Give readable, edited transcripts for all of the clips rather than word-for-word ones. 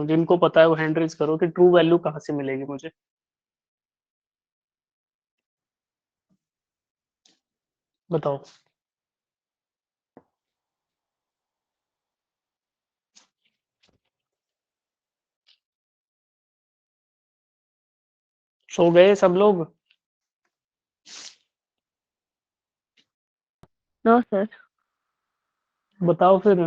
हूँ, जिनको पता है वो हैंड रेज करो कि ट्रू वैल्यू कहाँ से मिलेगी मुझे। बताओ। सो गए सब लोग? No sir. बताओ फिर।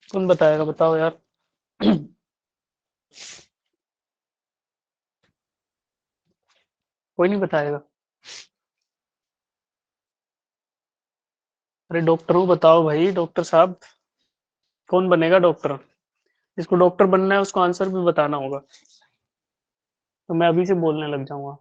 कौन बताएगा, बताओ यार। कोई नहीं बताएगा? अरे डॉक्टर हूँ, बताओ भाई डॉक्टर साहब। कौन बनेगा डॉक्टर? जिसको डॉक्टर बनना है उसको आंसर भी बताना होगा। तो मैं अभी से बोलने लग जाऊंगा।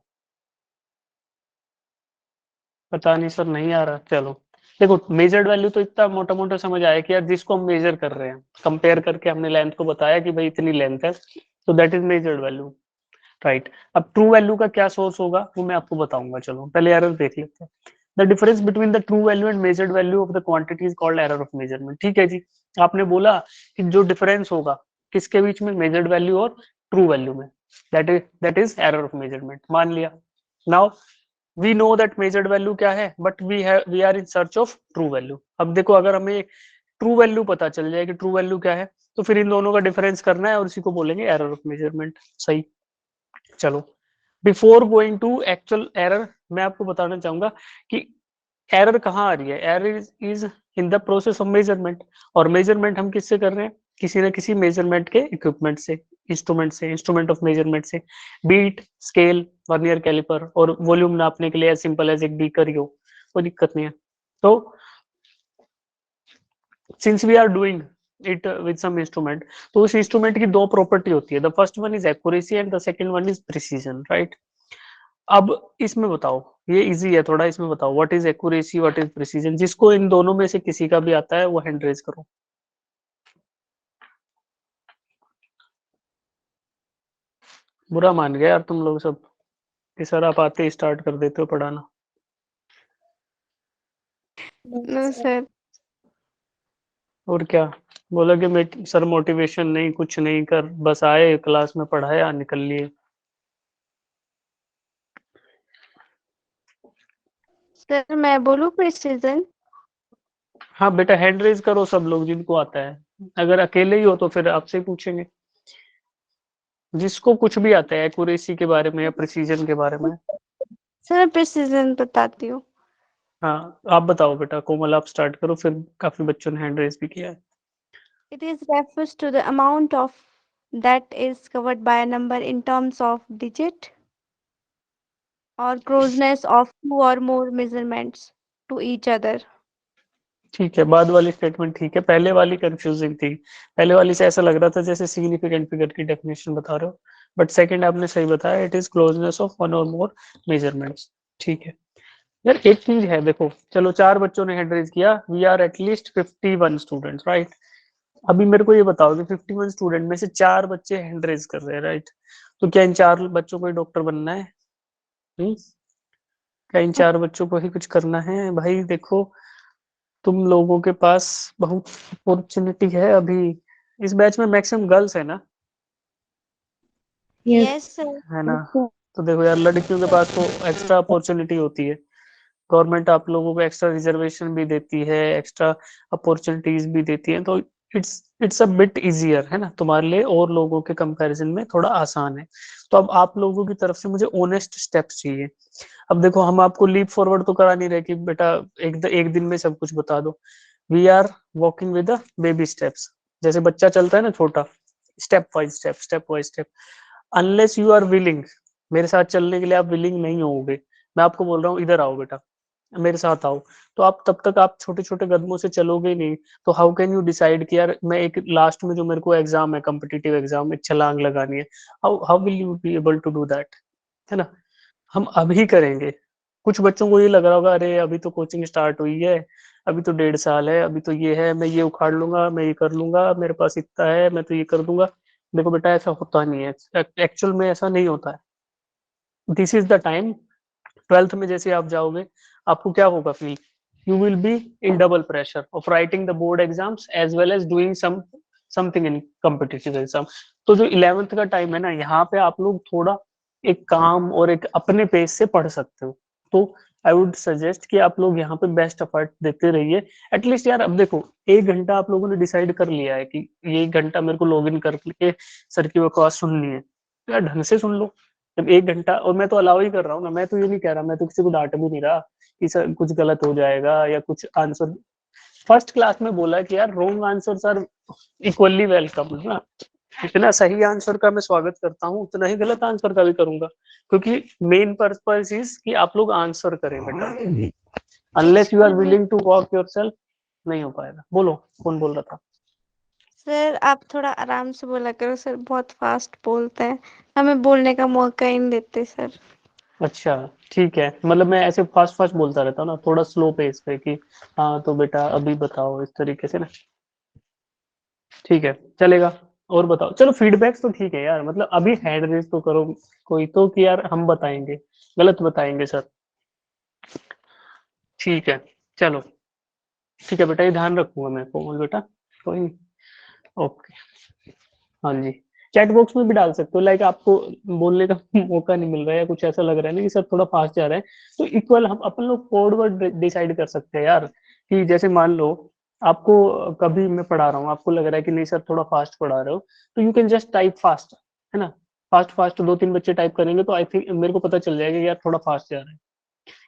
पता नहीं सर, नहीं आ रहा, चलो। देखो, मेजर्ड वैल्यू तो इतना मोटा मोटा समझ आया कि यार जिसको हम मेजर कर रहे हैं, कंपेयर करके हमने लेंथ को बताया कि भाई इतनी लेंथ है, तो that is measured value. Right. अब ट्रू वैल्यू का क्या सोर्स होगा वो मैं आपको बताऊंगा, चलो पहले एरर देख लेते हैं। The difference between the true value and measured value of the quantity is called error of measurement. ठीक है जी। आपने बोला कि जो डिफरेंस होगा किसके बीच में, मेजर्ड वैल्यू और ट्रू वैल्यू में, that is error of measurement, मान लिया। Now we know that measured value क्या है, but we are in search of true value. अब देखो, अगर हमें ट्रू वैल्यू पता चल जाए कि ट्रू वैल्यू क्या है, तो फिर इन दोनों का डिफरेंस करना है और इसी को बोलेंगे एरर ऑफ मेजरमेंट। सही। चलो, before going to actual error, मैं आपको बताना चाहूंगा कि एरर कहाँ आ रही है। Error is in the process of measurement. और मेजरमेंट हम किससे कर रहे हैं? किसी न किसी मेजरमेंट के इक्विपमेंट से, इंस्ट्रूमेंट ऑफ मेजरमेंट से। बीट, स्केल, वर्नियर कैलिपर, और वॉल्यूम नापने के लिए एज सिंपल एज एक बीकर ही हो, कोई दिक्कत नहीं है। तो since we are doing it with some instrument, तो उस इंस्ट्रूमेंट की दो प्रॉपर्टी होती है। The first one is accuracy and the second one is precision, right. अब इसमें बताओ, ये इजी है थोड़ा, इसमें बताओ what is accuracy, what is precision. जिसको इन दोनों में से किसी का भी आता है वो हैंड रेज करो। बुरा मान गया यार तुम लोग सब कि सर आप आते ही स्टार्ट कर देते हो पढ़ाना। No sir. और क्या? बोला कि मैं सर मोटिवेशन नहीं, कुछ नहीं, कर बस आए क्लास में पढ़ाया निकल लिए। सर मैं बोलूँ प्रिसीजन। हाँ बेटा, हैंड रेज करो सब लोग जिनको आता है। अगर अकेले ही हो तो फिर आपसे ही पूछेंगे। जिसको कुछ भी आता है एक्यूरेसी के बारे में या प्रिसीजन के बारे में। सर मैं प्रिसीजन बताती हूँ। हाँ आप बताओ बेटा, कोमल आप स्टार्ट करो, फिर काफी बच्चों ने हैंड रेज भी किया है। It is refers to the amount of that is covered by a number in terms of digit or closeness of two or more measurements to each other. ठीक है, बाद वाली स्टेटमेंट ठीक है, पहले वाली कंफ्यूजिंग थी। पहले वाली से ऐसा लग रहा था जैसे सिग्निफिकेंट फिगर की डेफिनेशन बता रहे हो, बट सेकंड आपने सही बताया, it is closeness of one और मोर मेजरमेंट्स। ठीक है। यार एक चीज है, देखो चलो चार बच्चों ने हैंड रेज किया, we are at least 51 students, right. अभी मेरे को ये बताओ कि 51 स्टूडेंट में से चार बच्चे हैंड रेज कर रहे हैं, राइट। तो क्या इन चार बच्चों को ही डॉक्टर बनना है? हम्म? क्या इन चार बच्चों को ही कुछ करना है? भाई देखो, तुम लोगों के पास बहुत अपॉर्चुनिटी है अभी। इस बैच में मैक्सिमम गर्ल्स है ना? Yes, sir. है ना? तो देखो यार, लड़कियों के पास तो एक्स्ट्रा अपॉर्चुनिटी होती है। गवर्नमेंट आप लोगों को एक्स्ट्रा रिजर्वेशन भी देती है, एक्स्ट्रा अपॉर्चुनिटीज भी देती है, तो it's it's a bit easier, है ना तुम्हारे लिए, और लोगों के कंपैरिजन में थोड़ा आसान है। तो अब आप लोगों की तरफ से मुझे ऑनेस्ट स्टेप्स चाहिए। अब देखो, हम आपको लीप फॉरवर्ड तो करा नहीं रहे कि बेटा एक दिन में सब कुछ बता दो। We are walking with baby steps. जैसे बच्चा चलता है ना छोटा, step by step, step by step. Unless you are willing, मेरे साथ चलने के लिए आप विलिंग नहीं होगे, मैं आपको बोल रहा हूँ इधर आओ बेटा, मेरे साथ आओ, तो आप तब तक आप छोटे छोटे कदमों से चलोगे ही नहीं। तो हाउ कैन यू डिसाइड कि यार मैं एक लास्ट में जो मेरे को एग्जाम है, कॉम्पिटिटिव एग्जाम, एक छलांग लगानी है। How how will you be able to do that? है ना? हम अभी करेंगे। कुछ बच्चों को ये लग रहा होगा, अरे अभी तो कोचिंग स्टार्ट हुई है, अभी तो 1.5 साल है, अभी तो ये है, मैं ये उखाड़ लूंगा, मैं ये कर लूंगा, मेरे पास इतना है, मैं तो ये कर दूंगा। देखो बेटा, ऐसा होता नहीं है, एक्चुअल में ऐसा नहीं होता है। This is the time 12th में जैसे आप जाओगे आपको क्या होगा feel, you will be in double pressure of writing the board exams as well as doing something in competitive exam. तो जो 11th का टाइम है ना, यहाँ पे आप लोग थोड़ा एक काम और एक अपने पेस से पढ़ सकते हो। तो आई वुड सजेस्ट कि आप लोग यहाँ पे बेस्ट एफर्ट देते रहिए एटलीस्ट। यार अब देखो 1 घंटा आप लोगों ने डिसाइड कर लिया है कि ये 1 घंटा मेरे को लॉग इन करके सर की बकवास सुननी है, तो यार ढंग से सुन लो। जब 1 घंटा, और मैं तो अलाउ ही कर रहा हूँ ना, मैं तो ये नहीं कह रहा, मैं तो किसी को डांट भी नहीं रहा कि सर कुछ गलत हो जाएगा या कुछ आंसर। फर्स्ट क्लास में बोला कि यार wrong answer sir equally welcome है ना। जितना सही आंसर का मैं स्वागत करता हूँ उतना ही गलत आंसर का भी करूंगा, क्योंकि मेन पर्पस इज कि आप लोग आंसर करें बेटा। Unless you are willing to walk yourself नहीं हो पाएगा। बोलो कौन बोल रहा था? सर आप थोड़ा आराम से बोला करो सर, बहुत फास्ट बोलते हैं, हमें बोलने का मौका ही नहीं देते सर। अच्छा ठीक है, मतलब मैं ऐसे फास्ट फास्ट बोलता रहता हूँ ना, थोड़ा स्लो पेस पे कि हाँ तो बेटा अभी बताओ, इस तरीके से ना। ठीक है चलेगा। और बताओ, चलो फीडबैक्स तो ठीक है यार, मतलब अभी हैंड रेज तो करो कोई तो कि यार हम बताएंगे, गलत बताएंगे सर। ठीक है चलो, ठीक है बेटा, ये ध्यान रखूंगा मैं कोमल बेटा, कोई नहीं। ओके। हाँ जी, चैट बॉक्स में भी डाल सकते हो, लाइक आपको बोलने का मौका नहीं मिल रहा है या कुछ ऐसा लग रहा है ना कि सर थोड़ा फास्ट जा रहा है, तो इक्वल हम अपन लोग कोड वर्ड डिसाइड कर सकते हैं यार। कि जैसे मान लो आपको कभी मैं पढ़ा रहा हूँ, आपको लग रहा है कि नहीं सर थोड़ा फास्ट पढ़ा रहे हो, तो you can just type fast, है ना। फास्ट फास्ट 2-3 बच्चे टाइप करेंगे तो आई थिंक मेरे को पता चल जाएगा कि यार थोड़ा फास्ट जा रहा है,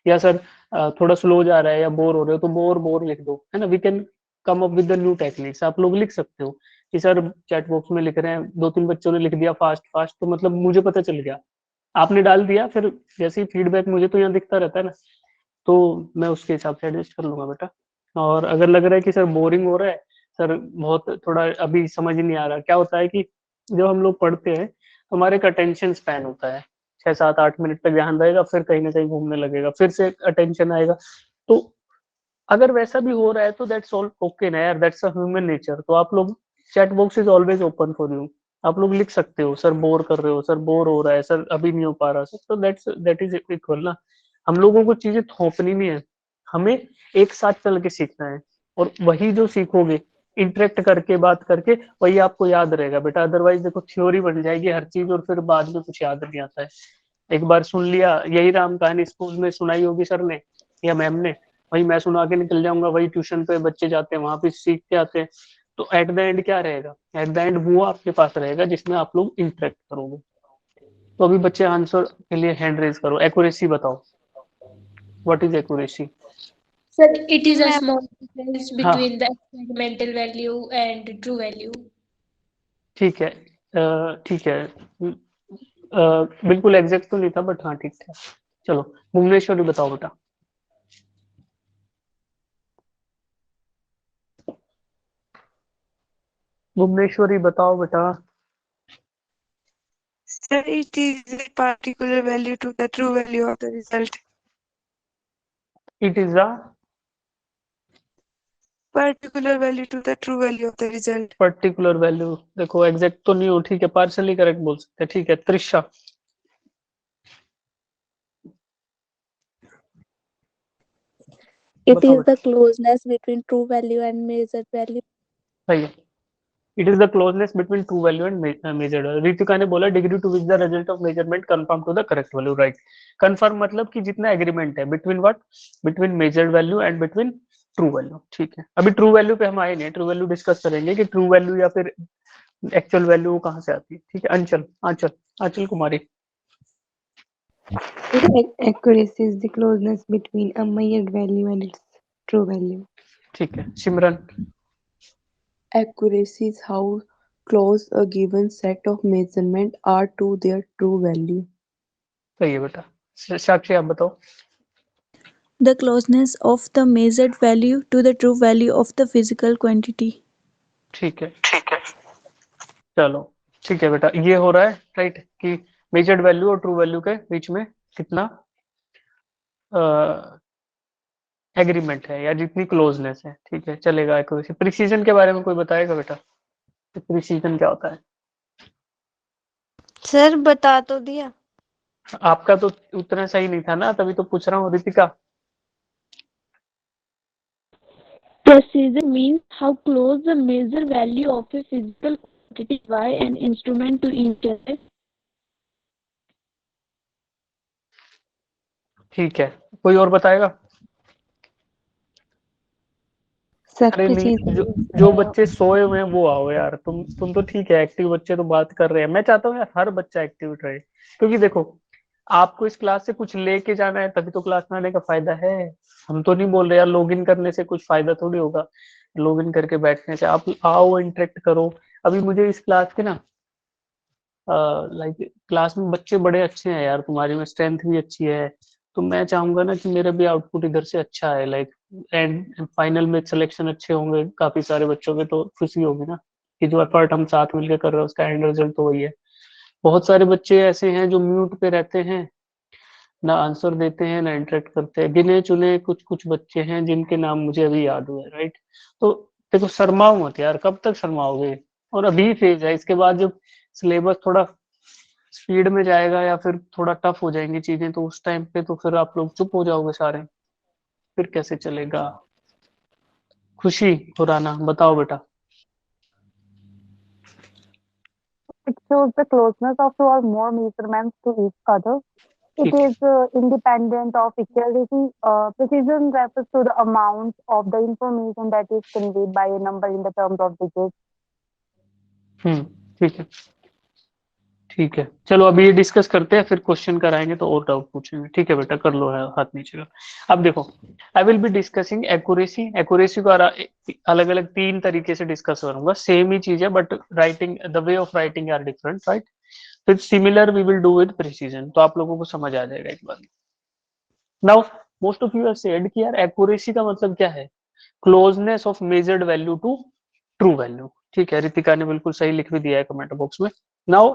या सर थोड़ा स्लो जा रहा है या बोर हो रहे हो तो बोर बोर लिख दो, है ना। We can come up with the new techniques. आप लोग लिख सकते हो कि सर चैट बॉक्स में लिख रहे हैं, 2-3 बच्चों ने लिख दिया फास्ट फास्ट, तो मतलब मुझे पता चल गया, आपने डाल दिया, फिर जैसे ही फीडबैक मुझे तो यहाँ दिखता रहता है ना, तो मैं उसके हिसाब से एडजस्ट कर लूंगा बेटा। और अगर लग रहा है कि सर बोरिंग हो रहा है, सर बहुत थोड़ा अभी समझ ही नहीं आ रहा, क्या होता है कि जब हम लोग पढ़ते हैं तो हमारे एक अटेंशन स्पैन होता है, 6-7-8 मिनट तक ध्यान रहेगा, फिर कहीं ना कहीं घूमने लगेगा, फिर से अटेंशन आएगा। तो अगर वैसा भी हो रहा है तो दैट्स ऑल ओके ना यार, दैट्स अ ह्यूमन नेचर। तो आप लोग, chat box is always open for you, आप लोग लिख सकते हो सर बोर कर रहे हो, सर बोर हो रहा है, सर अभी नहीं हो पा रहा सर, तो दैट इज इक्वल ना। हम लोगों को चीजें थोपनी नहीं है, हमें एक साथ चल के सीखना है, और वही जो सीखोगे इंटरेक्ट करके बात करके वही आपको याद रहेगा बेटा। अदरवाइज देखो थ्योरी बन जाएगी हर चीज और फिर बाद में कुछ याद नहीं आता है। एक बार सुन लिया, यही राम कहानी स्कूल में सुनाई होगी सर ने या मैम ने, वही मैं सुना के निकल जाऊंगा, वही ट्यूशन पे बच्चे जाते हैं वहां पे सीख के आते हैं। तो एट द एंड क्या रहेगा, एट द एंड वो आपके पास रहेगा जिसमें आप लोग इंटरेक्ट करोगे। तो अभी बच्चे आंसर के लिए हैंड रेज करो, एक्यूरेसी बताओ, what is accuracy? Sir, it is a मैं small difference हाँ between the experimental value and true value. ठीक है, ठीक है, बिल्कुल एग्जैक्ट तो नहीं था बट हाँ ठीक था। चलो भुवनेश्वरी बताओ बेटा। भुवनेश्वरी बताओ बेटा। Sir, it is a particular value to the true value of the result. It is a Particular value to the true value of the result. Particular value, देखो एग्जैक्ट तो नहीं हो, ठीक है पार्शली करेक्ट बोल सकते हैं, ठीक है। त्रिशा? It बताओ is the बेटा। closeness between true value and measured value. सही है, it is the closeness between true value and measured value. Ritika ने बोला degree to which the result of measurement conform to the correct value, right. Conform मतलब कि जितना agreement है between what, between measured value and between true value, ठीक है। अभी true value पे हम आए नहीं, ट्रू वैल्यू डिस्कस करेंगे कि ट्रू वैल्यू या फिर एक्चुअल वैल्यू कहाँ से आती है, ठीक है। अंचल, आंचल, आंचल कुमारी। Accuracy is the closeness between a measured value and its true value. ठीक है सिमरन। Accuracy is how close a given set of measurements are to their true value. सही है बेटा। साक्षी आप बताओ। The closeness of the measured value to the true value of the physical quantity. ठीक है चलो, ठीक है बेटा, ये हो रहा है राइट कि मेजर्ड वैल्यू और ट्रू वैल्यू के बीच में कितना एग्रीमेंट है या जितनी क्लोजनेस है, ठीक है चलेगा। एक्यूरेसी, प्रिसीजन के बारे में कोई बताएगा बेटा, प्रिसीजन क्या होता है? सर बता तो दिया। आपका तो उतना सही नहीं था ना, तभी तो पूछ रहा हूँ Ritika. Precision means how close the measure value of a physical quantity by an instrument to each other. ठीक है, कोई और बताएगा? Sir, अरे नहीं, जो precision जो बच्चे सोए हुए हैं वो आओ यार, तुम तो ठीक है, एक्टिव बच्चे तो बात कर रहे हैं। मैं चाहता हूँ यार हर बच्चा एक्टिव रहे, क्योंकि देखो आपको इस क्लास से कुछ लेके जाना है तभी तो क्लास में आने का फायदा है। हम तो नहीं बोल रहे यार लॉग इन करने से कुछ फायदा थोड़ी होगा, लॉग इन करके बैठने से। आप आओ, इंटरेक्ट करो। अभी मुझे इस क्लास के ना लाइक क्लास में बच्चे बड़े अच्छे हैं यार, तुम्हारी में स्ट्रेंथ भी अच्छी है, तो मैं चाहूंगा ना कि मेरा भी आउटपुट इधर से अच्छा है, लाइक एंड फाइनल में सिलेक्शन अच्छे होंगे काफी सारे बच्चों के, तो खुशी होगी ना कि जो एफर्ट हम साथ मिलकर कर रहे हैं उसका एंड रिजल्ट तो वही है। बहुत सारे बच्चे ऐसे हैं जो म्यूट पे रहते हैं, ना आंसर देते हैं ना इंटरेक्ट करते हैं, गिने चुने कुछ कुछ बच्चे हैं जिनके नाम मुझे अभी याद हुए, राइट। तो देखो शर्माओ मत यार, कब तक शर्माओगे? और अभी फेज है, इसके बाद जब सिलेबस थोड़ा स्पीड में जाएगा या फिर थोड़ा टफ हो जाएंगी चीजें, तो उस टाइम पे तो फिर आप लोग चुप हो जाओगे सारे, फिर कैसे चलेगा? खुशी खुराना बताओ बेटा। It shows the closeness of two or more measurements to each other. It ठीक है। is independent of equality. Precision refers to the amount of the information that is conveyed by a number in the terms of digits. ठीक है, ठीक है, चलो अभी ये discuss करते हैं, फिर क्वेश्चन कराएंगे तो और डाउट पूछेंगे। ठीक है बेटा, कर लो है हाथ नीचे का। अब देखो, I will be discussing accuracy. Accuracy को अलग अलग तीन तरीके से डिस्कस करूंगा, सेम ही चीज है but writing the way of writing are different, right. फिर similar we will do with precision, तो आप लोगों को समझ आ जाएगा एक बार। Now most of you have said कि यार एक्यूरेसी का मतलब क्या है? Closeness of measured value to true value. ठीक है, रितिका ने बिल्कुल सही लिख भी दिया है कमेंट बॉक्स में। Now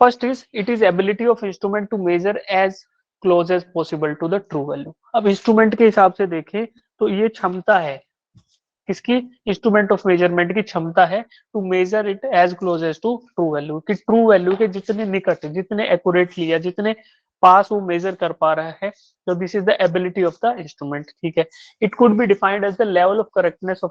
first is it is ability of instrument to measure as close as possible to the true value. अब इंस्ट्रूमेंट के हिसाब से देखें तो ये क्षमता है किसकी? इंस्ट्रूमेंट ऑफ मेजरमेंट की क्षमता है to measure it as close as to true value, कि ट्रू वैल्यू के जितने निकट, जितने एक्यूरेटली या जितने पास वो मेजर कर पा रहा है, तो this is the ability of the instrument. ठीक है, it could be defined as the level of correctness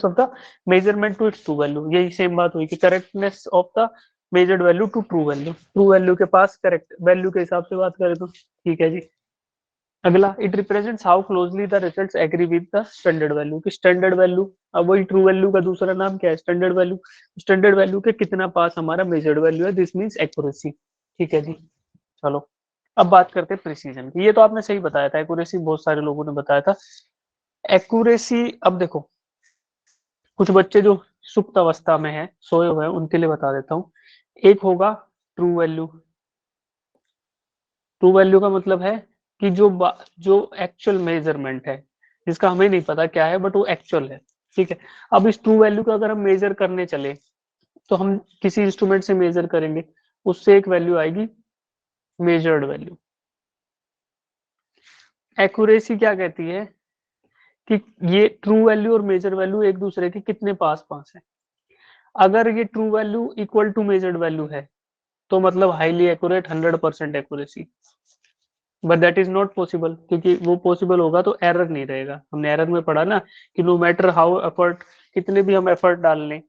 of the measurement to its true value. यही सेम बात हुई कि correctness of the measured value to true value, true value के पास correct value के हिसाब से बात करें तो। ठीक है जी, अगला it represents how closely the results agree with the standard value, की स्टैंडर्ड वैल्यू, अब वही ट्रू वैल्यू का दूसरा नाम क्या है? Standard value. स्टैंडर्ड वैल्यू के कितना पास हमारा मेजर्ड वैल्यू है, दिस मींस एक्यूरेसी। ठीक है जी, चलो अब बात करते हैं प्रिसीजन की। ये तो आपने सही बताया था, एक्यूरेसी बहुत सारे लोगों ने बताया था। एक्यूरेसी, अब देखो कुछ बच्चे जो सुप्त अवस्था में है, सोए हुए हैं, उनके लिए बता देता हूँ। एक होगा ट्रू वैल्यू। ट्रू वैल्यू का मतलब है कि जो एक्चुअल मेजरमेंट है, जिसका हमें नहीं पता क्या है बट वो एक्चुअल है। ठीक है, अब इस ट्रू वैल्यू को अगर हम मेजर करने चले तो हम किसी इंस्ट्रूमेंट से मेजर करेंगे, उससे एक वैल्यू आएगी मेजर्ड वैल्यू। एक्यूरेसी क्या कहती है कि ये ट्रू वैल्यू और मेजर वैल्यू एक दूसरे के कितने पास पास है। अगर ये true value equal to measured value है तो मतलब highly accurate, 100% accuracy. But that is not possible, क्योंकि वो पॉसिबल होगा तो एरर नहीं रहेगा। हमने एरर में पढ़ा ना कि नो मैटर हाउ एफर्ट, कितने भी हम एफर्ट डाल लें,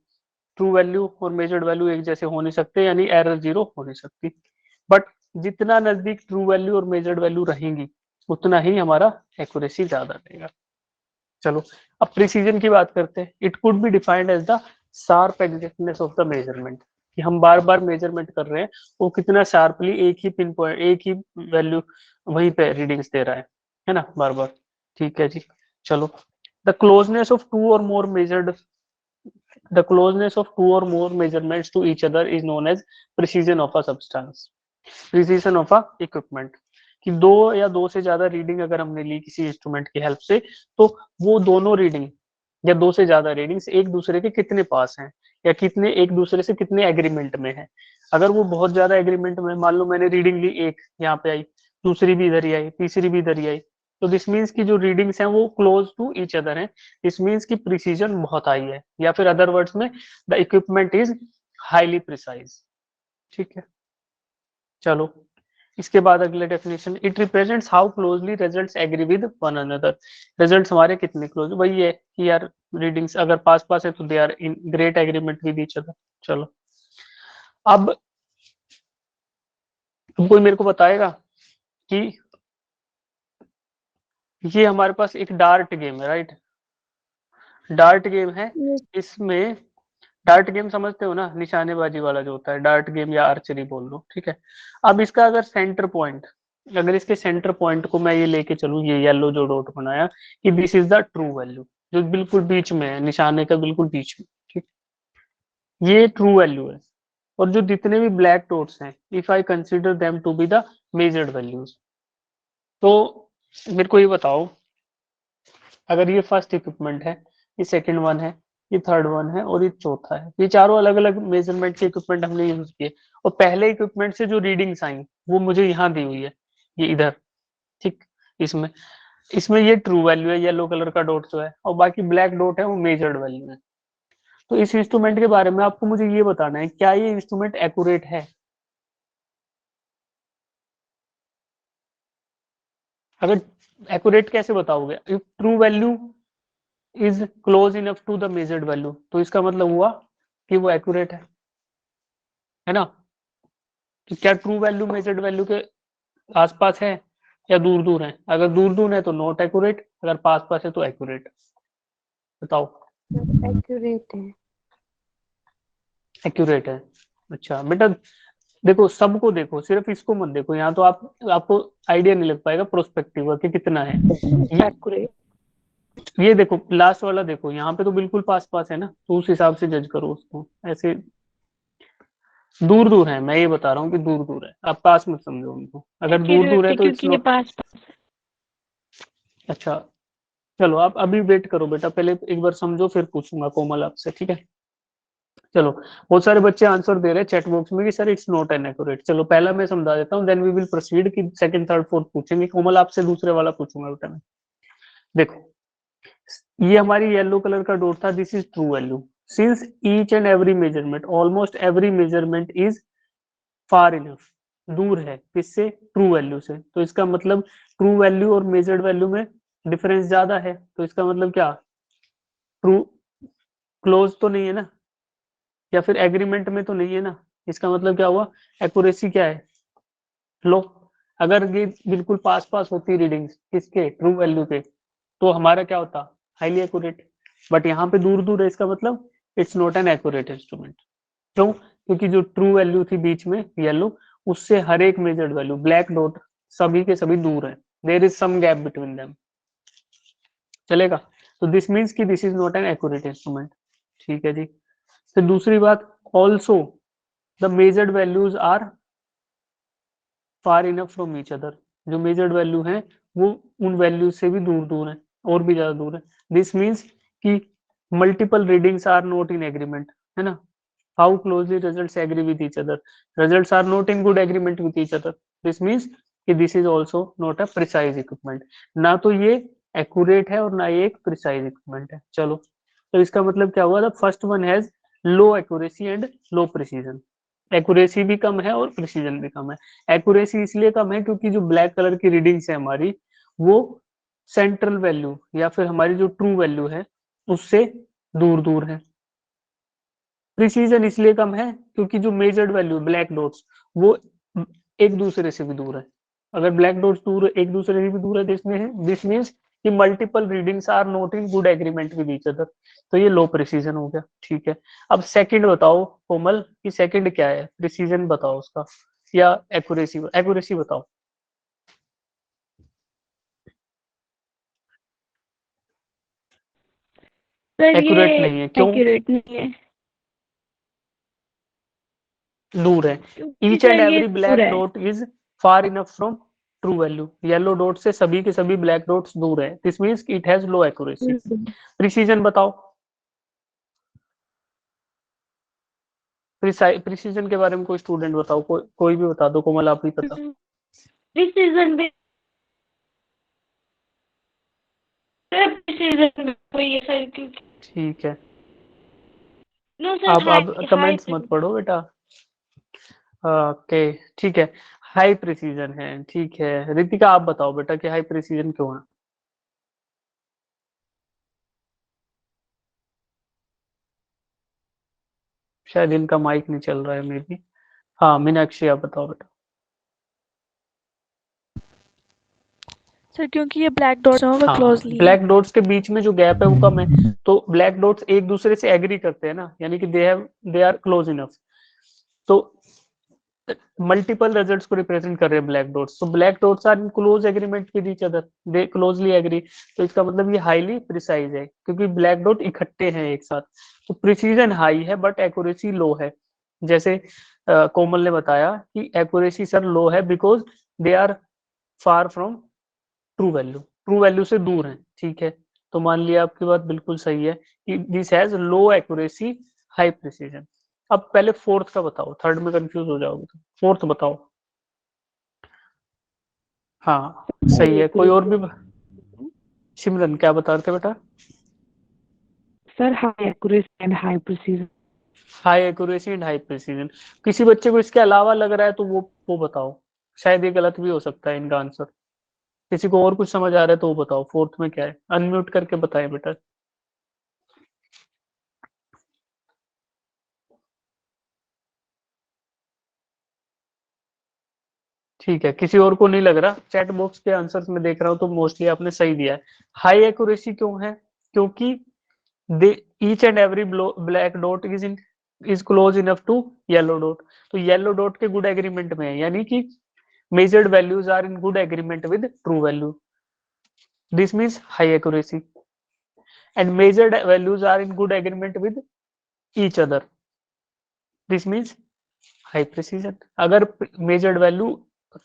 ट्रू वैल्यू और मेजर्ड वैल्यू एक जैसे हो नहीं सकते, यानी एरर जीरो हो नहीं सकती। बट जितना नजदीक ट्रू वैल्यू और मेजर्ड वैल्यू रहेंगी उतना ही हमारा एक्यूरेसी ज्यादा रहेगा। चलो अब प्रिसीजन की बात करते हैं। It could be defined as the sharp exactness of the measurement, कि हम बार बार मेजरमेंट कर रहे हैं, वो कितना शार्पली एक ही पिन पॉइंट, एक ही वैल्यू वहीं पे रीडिंग्स दे रहा है ना, बार बार। ठीक है जी, चलो द क्लोजनेस ऑफ टू और मोर measured the closeness of two or more measurements to each other is known as precision of a substance, precision of a equipment। कि दो या दो से ज्यादा रीडिंग अगर हमने ली किसी इंस्ट्रूमेंट की हेल्प से, तो वो दोनों रीडिंग या दो से ज्यादा रीडिंग्स एक दूसरे के कितने पास हैं, या कितने एक दूसरे से कितने एग्रीमेंट में है। अगर वो बहुत ज्यादा एग्रीमेंट में, मान लो मैंने रीडिंग ली, एक यहाँ पे आई, दूसरी भी इधर ही आई, तीसरी भी इधर ही आई, तो दिस मीन्स की जो रीडिंग्स हैं वो क्लोज टू ईच अदर हैं। दिस मीन्स की प्रिसीजन बहुत हाई है, या फिर अदर वर्ड्स में the equipment is highly precise. ठीक है, चलो इसके बाद अगले definition, it represents how closely results agree with one another. Results हमारे कितने क्लोज, वही है कि यार रीडिंग्स अगर पास पास है तो they are in great agreement with each other. चलो अब कोई मेरे को बताएगा कि ये हमारे पास एक डार्ट गेम है, राइट? डार्ट गेम है, Yes. इसमें डार्ट गेम समझते हो ना, निशानेबाजी वाला जो होता है, डार्ट गेम या आर्चरी बोल लो, ठीक है। अब इसका अगर सेंटर पॉइंट, अगर इसके सेंटर पॉइंट को मैं ये लेके चलूं, ये येलो जो डॉट बनाया कि this is the true value, जो बिल्कुल बीच में है, निशाने का बिल्कुल बीच में, ठीक, ये ट्रू वैल्यू है। और जो जितने भी ब्लैक डॉट्स हैं, if I consider them to be the measured values, तो मेरे को ये बताओ, अगर ये फर्स्ट इक्विपमेंट है, ये सेकंड वन है, ये थर्ड वन है और ये चौथा है, ये चारों अलग अलग मेजरमेंट के इक्विपमेंट हमने यूज किए, और पहले इक्विपमेंट से जो रीडिंग्स आई वो मुझे यहाँ दी हुई है, ये इधर, ठीक। इसमें इसमें ये ट्रू वैल्यू है, येलो कलर का डॉट जो है, और बाकी ब्लैक डॉट है वो मेजर्ड वैल्यू है। तो इस इंस्ट्रूमेंट के बारे में आपको मुझे ये बताना है, क्या ये इंस्ट्रूमेंट एक्यूरेट है? अगर एक्यूरेट कैसे बताओगे? If true value is close enough to the measured value, तो इसका मतलब हुआ कि वो एक्यूरेट है ना? तो क्या ट्रू वैल्यू मेजर्ड वैल्यू के आसपास है या दूर दूर है? अगर दूर दूर है तो नॉट एक्यूरेट, अगर पास पास है तो एक्यूरेट। बताओ। एक्यूरेट है। एक्यूरेट है। अच्छा बेटा देखो, सबको देखो, सिर्फ इसको मत देखो, यहाँ तो आपको आइडिया नहीं लग पाएगा प्रोस्पेक्टिव का कि कितना है एक्यूरेट। ये देखो लास्ट वाला देखो, यहाँ पे तो बिल्कुल पास पास है ना, तो उस हिसाब से जज करो उसको। ऐसे दूर दूर है, मैं ये बता रहा हूँ कि दूर दूर है, आप पास मत समझो उनको। अगर दूर दूर है तो इट्स क्योंकि ये नॉट। पास अच्छा चलो आप अभी वेट करो बेटा, पहले एक बार समझो फिर पूछूंगा कोमल आपसे, ठीक है? चलो बहुत सारे बच्चे आंसर दे रहे हैं चैट बॉक्स में कि sir it's not an accurate. चलो पहला मैं समझा देता हूँ, देन वी विल प्रोसीड कि सेकंड थर्ड फोर्थ पूछेंगे। कोमल आपसे दूसरे वाला पूछूंगा बेटा मैं। देखो ये हमारी येलो कलर का डॉट था, this is true value, since each and every measurement, almost every measurement is far enough, दूर है किससे? ट्रू वैल्यू से। तो इसका मतलब ट्रू वैल्यू और मेजर्ड वैल्यू में डिफरेंस ज्यादा है, तो इसका मतलब क्या? ट्रू क्लोज तो नहीं है ना, या फिर एग्रीमेंट में तो नहीं है ना, इसका मतलब क्या हुआ? एक्यूरेसी क्या है? लो। अगर ये बिल्कुल पास पास होती रीडिंग्स किसके? ट्रू वैल्यू के, तो हमारा क्या होता? Highly accurate. बट यहाँ पे दूर दूर है, इसका मतलब it's not an accurate instrument. क्यों? क्योंकि जो ट्रू वैल्यू थी बीच में येलो, उससे हर एक मेजर्ड वैल्यू ब्लैक डॉट सभी के सभी दूर है, there is some gap between them. चलेगा? तो दिस मीन्स कि this is not an accurate instrument. ठीक है जी। फिर दूसरी बात, also the measured values are far enough from each other, जो मेजर्ड वैल्यू है वो उन वैल्यूज से भी दूर दूर है, और भी ज्यादा दूर है। दिस मीन्स कि multiple readings are not in agreement, है ना? how closely results agree with each other, results are not in good agreement with each other, this means कि this is also not a precise equipment, ना तो ये accurate है और ना ये एक precise equipment है। चलो तो इसका मतलब क्या हुआ? the first one has low accuracy and low precision, accuracy भी कम है और प्रिसीजन भी कम है। एक्यूरेसी इसलिए कम है क्योंकि जो ब्लैक कलर की रीडिंग्स है हमारी, वो सेंट्रल वैल्यू या फिर हमारी जो ट्रू वैल्यू है उससे दूर दूर है। प्रिसीजन इसलिए कम है क्योंकि जो मेजर्ड वैल्यू ब्लैक डॉट्स वो एक दूसरे से भी दूर है। अगर ब्लैक डॉट्स दूर एक दूसरे से भी दूर है, दिस मीन्स कि multiple readings are not in good agreement with each other, तो ये लो प्रिसीजन हो गया। ठीक है, अब सेकंड बताओ कोमल कि सेकंड क्या है? प्रिसीजन बताओ उसका, या एक्यूरेसी? एक्यूरेसी बताओ। सर एक्यूरेट ये नहीं है, क्यों? एक्यूरेट नहीं है दूर है। क्योंकि ईच एंड सर ये एवरी दूर ब्लैक है। Dot is far enough from true value, yellow dot से सभी के सभी ब्लैक डॉट्स दूर है, this means it has low accuracy. Precision बताओ, प्रिसीजन के बारे में कोई स्टूडेंट बताओ, कोई भी बता दो, कोमल आप ही पता। प्रिसीजन भी प्रिसीजन वही है सर, क्योंकि ठीक है, नो सर आप कमेंट्स मत पढ़ो बेटा। ओके, ठीक है। हाई प्रिसीजन है, ठीक है। रितिका आप बताओ बेटा कि हाई प्रिसीजन क्यों है? शायद इनका माइक नहीं चल रहा है मे बी। हाँ मीनाक्षी आप बताओ बेटा। सर क्योंकि ये ब्लैक डॉट्स हैं वो हाँ क्लोजली है। ब्लैक डॉट्स के बीच में जो गैप है वो कम है, तो ब्लैक डॉट्स एक दूसरे से एग्री करते हैं ना, यानी कि दे आर क्लोज इनफ। तो मल्टीपल रिजल्ट्स को रिप्रेजेंट कर रहे हैं ब्लैक डॉट्स, तो black dots are in close agreement with each other, they closely agree. तो इसका मतलब ये हाईली प्रिसाइज है क्योंकि ब्लैक डॉट इकट्ठे हैं एक साथ। तो प्रिसीजन हाई है बट एक्यूरेसी लो है। जैसे कोमल ने बताया कि एक्यूरेसी सर लो है because they are far from true value से दूर है, ठीक है। तो मान लिया आपकी बात बिल्कुल सही है कि this has low accuracy high precision. अब पहले फोर्थ का बताओ, थर्ड में कंफ्यूज हो जाओगे तो फोर्थ बताओ। हाँ सही है, कोई और भी सिमरन क्या बता रहे थे बेटा? Sir high accuracy and high precision. High accuracy and high precision. किसी बच्चे को इसके अलावा लग रहा है तो वो बताओ, शायद ये गलत भी हो सकता है इनका आंसर। किसी को और कुछ समझ आ रहा है तो वो बताओ फोर्थ में क्या है, अनम्यूट करके बताएं बेटा। ठीक है, किसी और को नहीं लग रहा, चैट बॉक्स के आंसर्स में देख रहा हूँ तो मोस्टली आपने सही दिया है। हाई एक्यूरेसी क्यों है? क्योंकि they each and every black dot is close enough to yellow dot. तो येलो डॉट के गुड एग्रीमेंट में है, यानी कि measured values are in good agreement with true value. This means high accuracy. And measured values are in good agreement with each other. This means high precision. अगर measured value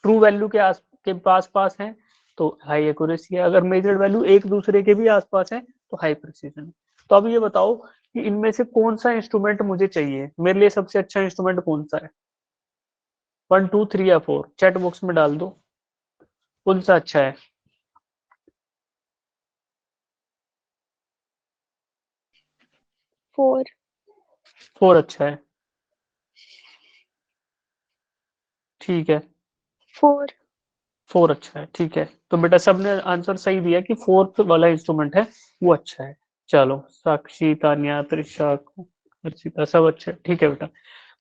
true value के पास पास है तो high accuracy है, अगर measured value एक दूसरे के भी आसपास है तो हाई प्रिसीजन। तो अब ये बताओ कि इनमें से कौन सा इंस्ट्रूमेंट मुझे चाहिए, मेरे लिए सबसे अच्छा इंस्ट्रूमेंट कौन सा है? 1 2 3 या 4 चैट बॉक्स में डाल दो, कौन सा अच्छा है? 4 4 अच्छा है, ठीक है। 4 4 अच्छा है, ठीक है। तो बेटा सबने आंसर सही दिया कि फोर्थ वाला इंस्ट्रूमेंट है वो अच्छा है। चलो साक्षी, तान्या, त्रिशा, हर्षिता सब अच्छा है, ठीक है बेटा।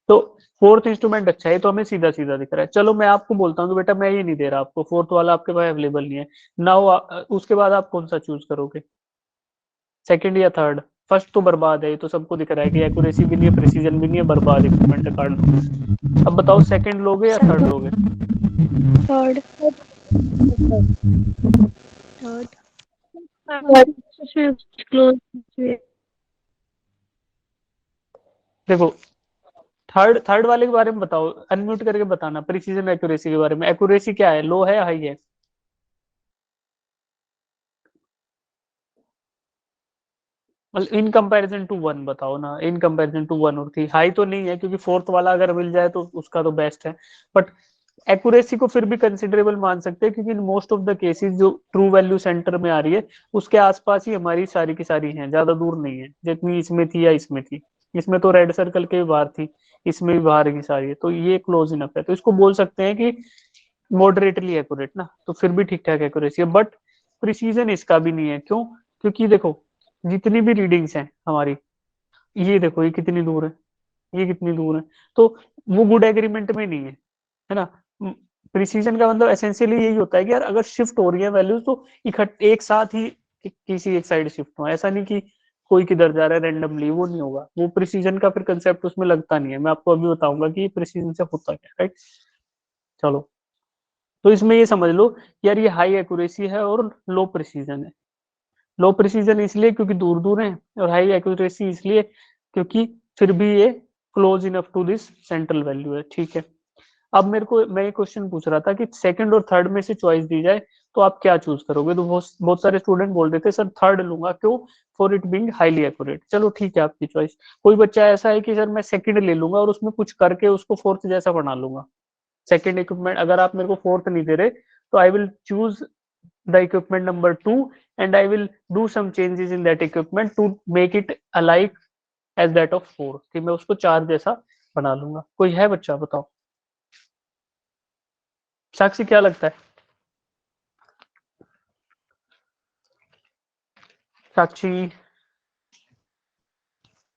तो फोर्थ इंस्ट्रूमेंट अच्छा है, तो हमें सीधा सीधा दिख रहा है। चलो मैं आपको बोलता हूँ कि बेटा मैं ये नहीं दे रहा आपको, फोर्थ वाला आपके पास अवेलेबल नहीं है। नाउ उसके बाद आप कौन सा चूज करोगे, सेकंड या थर्ड? फर्स्ट तो बर्बाद है, ये तो सबको दिख रहा है कि एक्यूरेसी भी नहीं है, प्रिसीजन भी नहीं है, बर्बाद इंस्ट्रूमेंट काट दो। अब बताओ सेकंड लोगे या थर्ड लोगे? Third close. देखो थर्ड वाले के बारे में बताओ, अनम्यूट करके बताना, प्रिसीजन एक्यूरेसी के बारे में। एक्यूरेसी क्या है, लो है हाई है? मतलब इन कंपैरिजन टू वन बताओ ना, इन कंपैरिजन टू वन और थ्री। हाई तो नहीं है क्योंकि फोर्थ वाला अगर मिल जाए तो उसका तो बेस्ट है, बट एक्यूरेसी को फिर भी कंसिडरेबल मान सकते हैं क्योंकि in most of the cases जो ट्रू वैल्यू सेंटर में आ रही है उसके आसपास ही हमारी सारी की सारी हैं, ज्यादा दूर नहीं है, जितनी इसमें थी या इसमें थी। इसमें तो रेड सर्कल के भी बाहर थी, इसमें भी बाहर की सारी है, तो ये क्लोज इनफ है। तो इसको बोल सकते हैं कि मॉडरेटली एक्यूरेट ना, तो फिर भी ठीक ठाक एक्यूरेसी है। बट प्रिसीजन इसका भी नहीं है, क्यों? क्योंकि देखो जितनी भी रीडिंग्स हैं हमारी, ये देखो ये कितनी दूर है, ये कितनी दूर है, तो वो गुड एग्रीमेंट में नहीं है ना। प्रिसीजन का मतलब एसेंशियली यही होता है कि यार अगर शिफ्ट हो रही है वैल्यूज तो इकट्ठे एक साथ ही किसी एक साइड शिफ्ट हो, ऐसा नहीं कि कोई किधर जा रहा है रेंडमली, वो नहीं होगा। वो प्रिसीजन का फिर कंसेप्ट उसमें लगता नहीं है। मैं आपको अभी बताऊंगा कि प्रिसीजन से होता क्या, राइट। चलो, तो इसमें ये समझ लो यार ये हाई एक्यूरेसी है और लो प्रिसीजन है। लो प्रिसीजन इसलिए क्योंकि दूर दूर है, और हाई एक्यूरेसी इसलिए क्योंकि फिर भी ये close enough to this central value है, ठीक है। अब मेरे को मैं एक क्वेश्चन पूछ रहा था कि सेकंड और थर्ड में से चॉइस दी जाए तो आप क्या चूज करोगे? तो बहुत सारे स्टूडेंट बोल रहे थे सर थर्ड लूंगा, क्यों? For it being highly accurate. चलो ठीक है, आपकी चॉइस। कोई बच्चा ऐसा है कि सर मैं सेकंड ले लूंगा और उसमें कुछ करके उसको फोर्थ जैसा बना लूंगा। सेकंड इक्विपमेंट अगर आप मेरे को फोर्थ नहीं दे रहे तो I will choose the equipment number 2 and I will do some changes in that equipment to make it alike as that of 4, कि मैं उसको 4 जैसा बना लूंगा। कोई है बच्चा बताओ? साक्षी क्या लगता है? साक्षी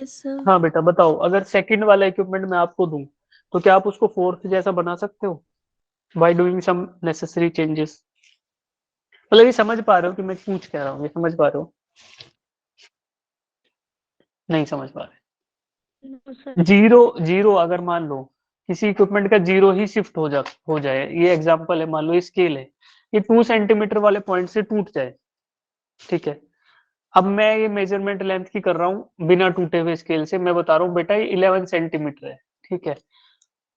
Yes, sir. हाँ बेटा बताओ, अगर सेकंड वाला इक्विपमेंट मैं आपको दूं तो क्या आप उसको फोर्थ जैसा बना सकते हो by doing some necessary changes? मतलब ये समझ पा रहे हो कि मैं पूछ कह रहा हूँ, ये समझ पा रहे हो? नहीं समझ पा रहे? No, sir. जीरो जीरो अगर मान लो किसी इक्विपमेंट का जीरो ही शिफ्ट हो जाए, ये एग्जांपल है, मान लो स्केल है, ये 2 सेंटीमीटर वाले पॉइंट से टूट जाए, ठीक है। अब मैं ये मेजरमेंट लेंथ की कर रहा हूँ बिना टूटे हुए स्केल से, मैं बता रहा हूँ बेटा ये 11 सेंटीमीटर है, ठीक है।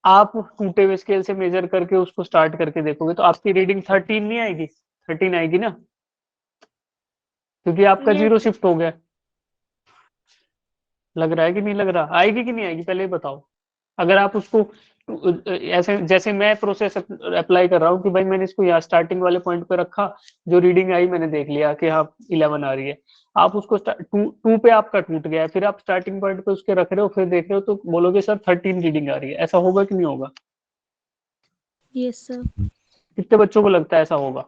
आप टूटे हुए स्केल से मेजर करके उसको स्टार्ट करके देखोगे तो आपकी रीडिंग 13 नहीं आएगी, 13 आएगी ना, क्योंकि आपका Yes, जीरो sir. शिफ्ट हो गया। लग रहा है कि नहीं लग रहा? आएगी कि नहीं आएगी पहले ही बताओ। अगर आप उसको ऐसे जैसे मैं प्रोसेस अप्लाई कर रहा हूँ कि भाई मैंने इसको यहाँ स्टार्टिंग वाले पॉइंट पे रखा, जो रीडिंग आई मैंने देख लिया कि हाँ 11 आ रही है, आप उसको टू पे आपका टूट गया, फिर आप स्टार्टिंग पॉइंट पे उसके रख रहे हो, फिर देख रहे हो तो बोलोगे सर 13 रीडिंग आ रही है, ऐसा होगा कि नहीं होगा? Yes, sir. कितने बच्चों को लगता है ऐसा होगा?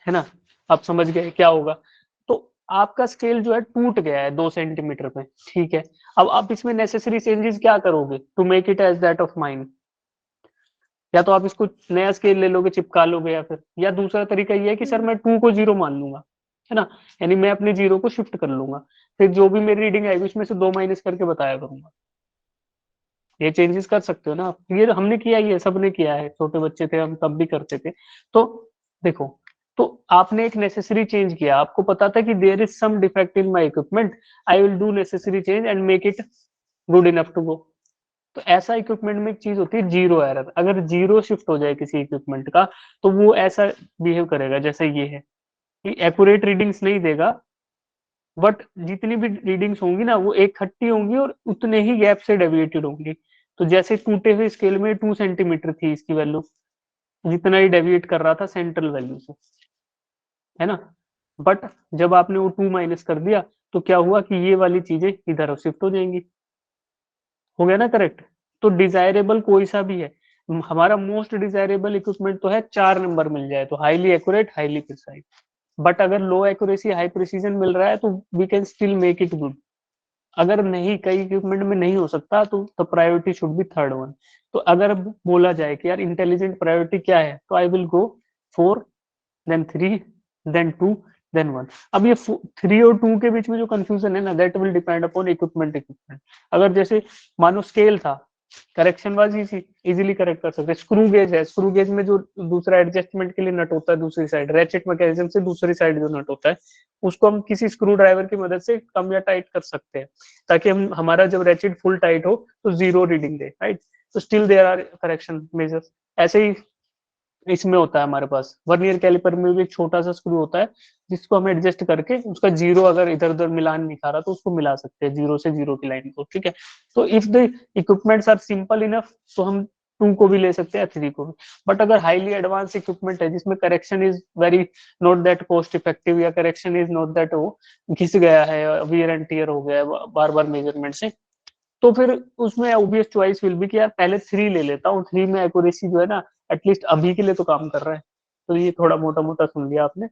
है ना? आप समझ गए क्या होगा? तो आपका स्केल जो है टूट गया है 2 सेंटीमीटर पे, ठीक है। अब आप इसमें नेसेसरी चेंजेस क्या करोगे to make it as that of mine? या तो आप इसको नया स्केल ले लोगे, चिपका लोगे, या फिर या दूसरा तरीका ये है कि सर मैं 2 को 0 मान लूंगा, है ना, यानी मैं अपने 0 को शिफ्ट कर लूंगा, फिर जो भी मेरी रीडिंग आएगी उसमें से 2 माइनस करके बताया करूंगा। ये चेंजेस कर सकते हो ना आप, ये हमने किया, ये सबने किया है, छोटे बच्चे थे हम तब भी करते थे। तो देखो, तो आपने एक नेसेसरी चेंज किया, आपको पता था कि there is some defect in my equipment, I will do necessary change and make it good enough to go. तो ऐसा इक्विपमेंट में एक चीज होती है जीरो एरर, अगर जीरो शिफ्ट हो जाए किसी इक्विपमेंट का तो वो ऐसा बिहेव करेगा जैसे ये है कि एक्यूरेट रीडिंग्स नहीं देगा, बट जितनी भी रीडिंग्स होंगी ना वो एक खट्टी होंगी और उतने ही गैप से डेविएटेड होंगी। तो जैसे टूटे हुए स्केल में 2 सेंटीमीटर थी इसकी वैल्यू, जितना ही डेविएट कर रहा था सेंट्रल वैल्यू से, है ना, बट जब आपने वो 2 माइनस कर दिया तो क्या हुआ कि ये वाली चीजें इधर शिफ्ट हो जाएंगी। हो गया ना करेक्ट? तो डिजायरेबल कोई सा भी है, हमारा मोस्ट डिजायरेबल इक्विपमेंट तो है 4 नंबर मिल जाए तो highly accurate highly precise, but अगर लो एक्यूरेसी हाई प्रिसीजन मिल रहा है तो we can still make it good. अगर नहीं, कई इक्विपमेंट में नहीं हो सकता तो the priority should be third one. तो अगर बोला जाए कि यार इंटेलिजेंट प्रायोरिटी क्या है तो I will go 4 then 3 then 2 then 1। अब ये 3 और 2 के बीच में जो कंफ्यूजन है ना, that will depend upon equipment. अगर जैसे मानो स्केल था, करेक्शन वाज इजीली करेक्ट कर सकते। स्क्रू गेज है, स्क्रू गेज में जो दूसरा एडजस्टमेंट के लिए नट होता है दूसरी साइड, रेचेट मैकेनिज्म से दूसरी साइड जो नट होता है उसको हम किसी स्क्रू ड्राइवर की मदद से कम या टाइट कर सकते हैं, ताकि हम हमारा जब रेचेट फुल टाइट हो तो 0 रीडिंग दे, राइट। तो still there are correction measures. ऐसे ही इसमें होता है हमारे पास वर्नियर कैलिपर में भी एक छोटा सा स्क्रू होता है जिसको हम एडजस्ट करके उसका 0 अगर इधर उधर मिलान नहीं खा रहा तो उसको मिला सकते हैं 0 से 0 की लाइन को, ठीक है। तो if the equipments are simple enough तो हम 2 को भी ले सकते हैं 3 को भी, बट अगर हाईली एडवांस इक्विपमेंट है जिसमें correction is very not that cost effective या करेक्शन इज नॉट दैट वो घिस गया है, वियर एंड टियर हो गया है बार बार मेजरमेंट से, तो फिर उसमें ऑब्वियस चॉइस विल भी कि यार पहले 3 ले लेता हूँ, 3 में एक्यूरेसी जो है ना एटलीस्ट अभी के लिए तो काम कर रहा है। तो ये थोड़ा मोटा मोटा सुन लिया आपने,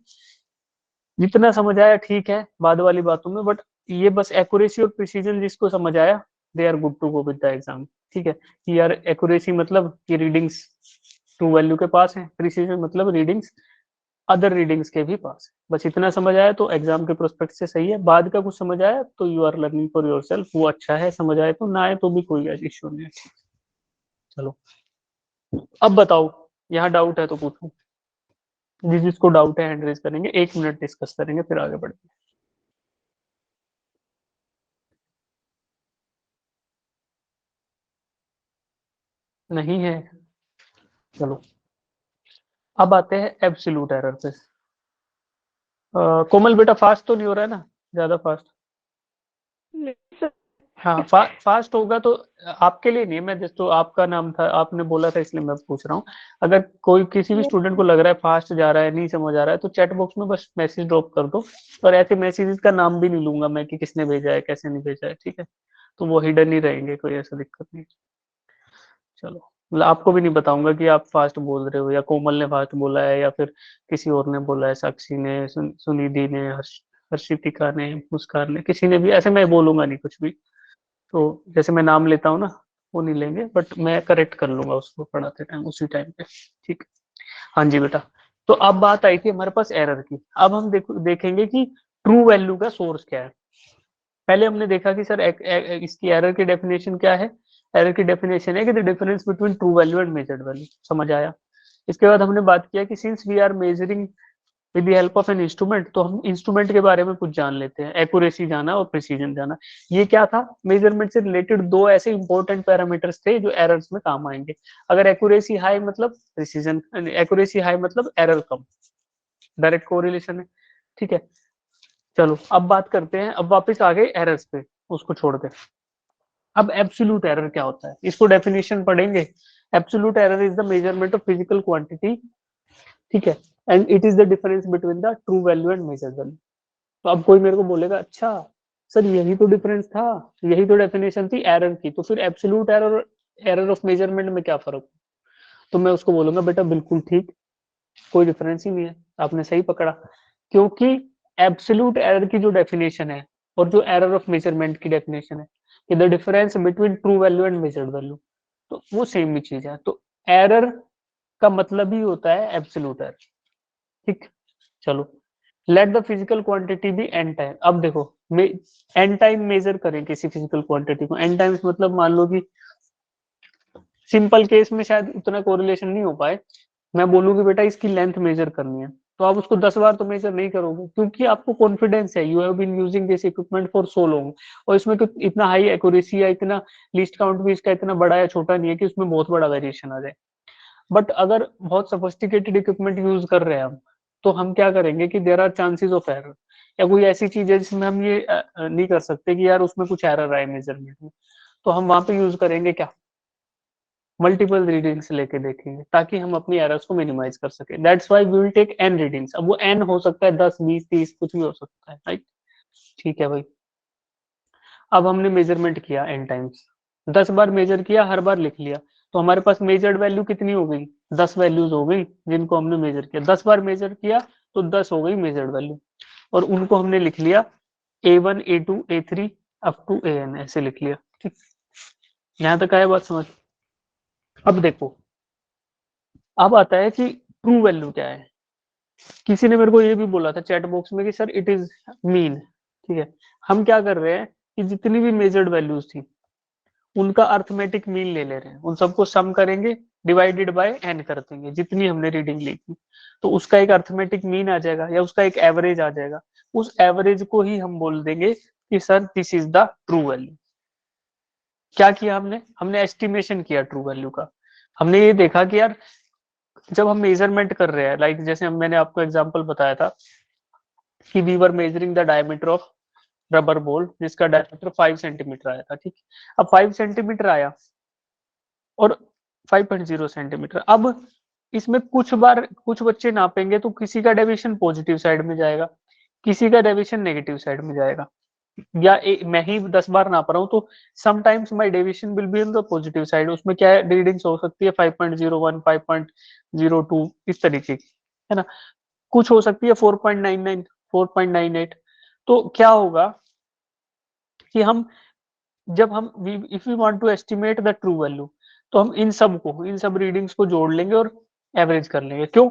जितना समझ आया ठीक है बाद वाली बातों में, बट ये बस एक्यूरेसी और प्रिसीजन जिसको समझ आया they are good to go with the exam, ठीक है। कि यार एक्यूरेसी मतलब ये रीडिंग्स ट्रू वैल्यू के पास है, प्रिसीजन मतलब रीडिंग्स अदर रीडिंग्स के भी पास है, बस इतना समझ आया तो एग्जाम के प्रोस्पेक्ट से सही है। बाद का कुछ समझ आया तो you are learning for yourself, वो अच्छा है, समझ आए तो, ना आए तो भी कोई इश्यू नहीं है। चलो अब बताओ, यहाँ डाउट है तो पूछो, जिसको डाउट है हैंड रेज करेंगे, 1 मिनट डिस्कस करेंगे फिर आगे बढ़ेंगे। नहीं है? चलो अब आते हैं एब्सोल्यूट एरर पे। कोमल बेटा फास्ट तो नहीं हो रहा है ना ज्यादा फास्ट? sir. हाँ फास्ट होगा तो आपके लिए नहीं है, मैं जस्ट तो आपका नाम था आपने बोला था इसलिए मैं पूछ रहा हूँ। अगर कोई किसी भी Yes, स्टूडेंट को लग रहा है फास्ट जा रहा है नहीं समझ आ रहा है तो चैट बॉक्स में बस मैसेज ड्रॉप कर दो, और ऐसे मैसेजेस का नाम भी नहीं लूंगा मैं कि किसने भेजा है कैसे नहीं भेजा है, ठीक है। तो वो हिडन ही रहेंगे, कोई ऐसा दिक्कत नहीं। चलो मतलब आपको भी नहीं बताऊंगा कि आप फास्ट बोल रहे हो या कोमल ने फास्ट बोला है या फिर किसी और ने बोला है, साक्षी ने, सुनिधि ने, हर्षितिका ने, मुस्कान ने, किसी ने भी, ऐसे मैं बोलूंगा नहीं कुछ भी। तो जैसे मैं नाम लेता हूँ ना, वो नहीं लेंगे, बट मैं करेक्ट कर लूंगा उसको पढ़ाते टाइम उसी टाइम पे। ठीक। हाँ जी बेटा। तो अब बात आई थी हमारे पास एरर की। अब हम देखेंगे कि ट्रू वैल्यू का सोर्स क्या है। पहले हमने देखा कि सर इसकी एरर की डेफिनेशन क्या है। एरर की डेफिनेशन है कि the difference between true value and measured value. समझ आया। इसके बाद हमने बात किया कि since we are measuring with the help of an instrument, तो हम इंस्ट्रूमेंट के बारे में कुछ जान लेते हैं, एक्यूरेसी जाना और प्रिसीजन जाना। ये क्या था, मेजरमेंट से रिलेटेड दो ऐसे इंपॉर्टेंट पैरामीटर्स थे जो एरर्स में काम आएंगे। अगर एक्यूरेसी हाई मतलब प्रिसीजन, एक्यूरेसी हाई मतलब एरर कम, डायरेक्ट कोरिलेशन है। ठीक है। चलो अब बात करते हैं, अब वापस आ गए एरर्स पे, उसको छोड़ के। अब एब्सोल्यूट एरर क्या होता है, इसको डेफिनेशन पढ़ेंगे। Absolute error is the measurement of physical quantity, ठीक है, and it is the difference between the true value and measured value. तो अब कोई मेरे को बोलेगा, अच्छा सर यही तो डिफरेंस था, यही तो डेफिनेशन थी एरर की, तो फिर absolute error, error of measurement में क्या फर्क? तो मैं उसको बोलूंगा बेटा बिल्कुल ठीक, कोई डिफरेंस ही नहीं है, आपने सही पकड़ा। क्योंकि एब्सोल्यूट एरर की जो डेफिनेशन है और जो एरर ऑफ मेजरमेंट की डेफिनेशन है कि the difference between true value and measured value, तो वो सेम ही चीज है। तो एरर का मतलब ही होता है एब्सोल्यूट एरर। ठीक। चलो, let the physical quantity be n time. अब देखो, एन टाइम मेजर करें किसी फिजिकल क्वांटिटी को, एन टाइम्स मतलब मान लो कि सिंपल केस में शायद उतना कोरिलेशन नहीं हो पाए, मैं बोलूँ कि बेटा इसकी लेंथ मेजर करनी है, तो आप उसको 10 बार तो मेजर नहीं करोगे, क्योंकि आपको कॉन्फिडेंस है, you have been using this equipment for so long, और इसमें तो इतना हाई एक्यूरेसी या इतना लीस्ट काउंट भी इसका इतना बड़ा या छोटा नहीं है कि उसमें बहुत बड़ा वेरिएशन आ जाए। बट अगर बहुत सोफिस्टिकेटेड इक्विपमेंट यूज कर रहे हैं हम, तो हम क्या करेंगे कि there are chances of error, या कोई ऐसी चीज है जिसमें हम ये नहीं कर सकते कि यार उसमें कुछ एरर आए मेजरमेंट में, तो हम वहां पे यूज करेंगे क्या, मल्टीपल रीडिंग्स लेके देखेंगे, ताकि हम अपनी एरर्स को मिनिमाइज कर सके। That's why we will take n readings. अब वो एन हो सकता है 10, 20, 30, कुछ भी हो सकता है, राइट। ठीक है भाई। अब हमने मेजरमेंट किया एन टाइम्स, 10 बार मेजर किया, हर बार लिख लिया, तो हमारे पास मेजर्ड वैल्यू कितनी हो गई, 10 वैल्यूज हो गई जिनको हमने मेजर किया। 10 बार मेजर किया तो 10 हो गई मेजर्ड वैल्यू, और उनको हमने लिख लिया A1, A2, A3 up to AN, ऐसे लिख लिया। ठीक। यहाँ तक आया बात समझ? अब देखो, अब आता है कि ट्रू वैल्यू क्या है। किसी ने मेरे को ये भी बोला था चैट बॉक्स में कि सर इट इज मीन। ठीक है। हम क्या कर रहे हैं कि जितनी भी मेजर्ड वैल्यूज थी उनका अर्थमेटिक मीन ले ले रहे हैं, उन सबको सम करेंगे, डिवाइडेड बाय एन कर देंगे जितनी हमने रीडिंग ली थी, तो उसका एक अर्थमेटिक मीन आ जाएगा या उसका एक एवरेज आ जाएगा। उस एवरेज को ही हम बोल देंगे कि sir this is the true value. क्या किया हमने, हमने एस्टिमेशन किया ट्रू वैल्यू का। हमने ये देखा कि यार जब हम मेजरमेंट कर रहे हैं, लाइक जैसे मैंने आपको एग्जांपल बताया था कि we were measuring the diameter of rubber ball, जिसका डायमीटर 5 सेंटीमीटर आया था। ठीक। अब 5 सेंटीमीटर आया और 5.0 सेंटीमीटर। अब इसमें कुछ बार कुछ बच्चे नापेंगे तो किसी का डेविएशन पॉजिटिव साइड में जाएगा, किसी का डेविएशन नेगेटिव साइड में जाएगा, या मैं ही 10 बार नाप रहा हूँ तो sometimes my deviation will be in the positive side. उसमें क्या रीडिंग्स हो सकती है 5.01, 5.02, इस तरीके की, है ना। कुछ हो सकती है 4.99, 4.98। तो क्या होगा कि हम जब हम if we want to estimate the true value, तो हम इन सब रीडिंग्स को जोड़ लेंगे और एवरेज कर लेंगे। क्यों?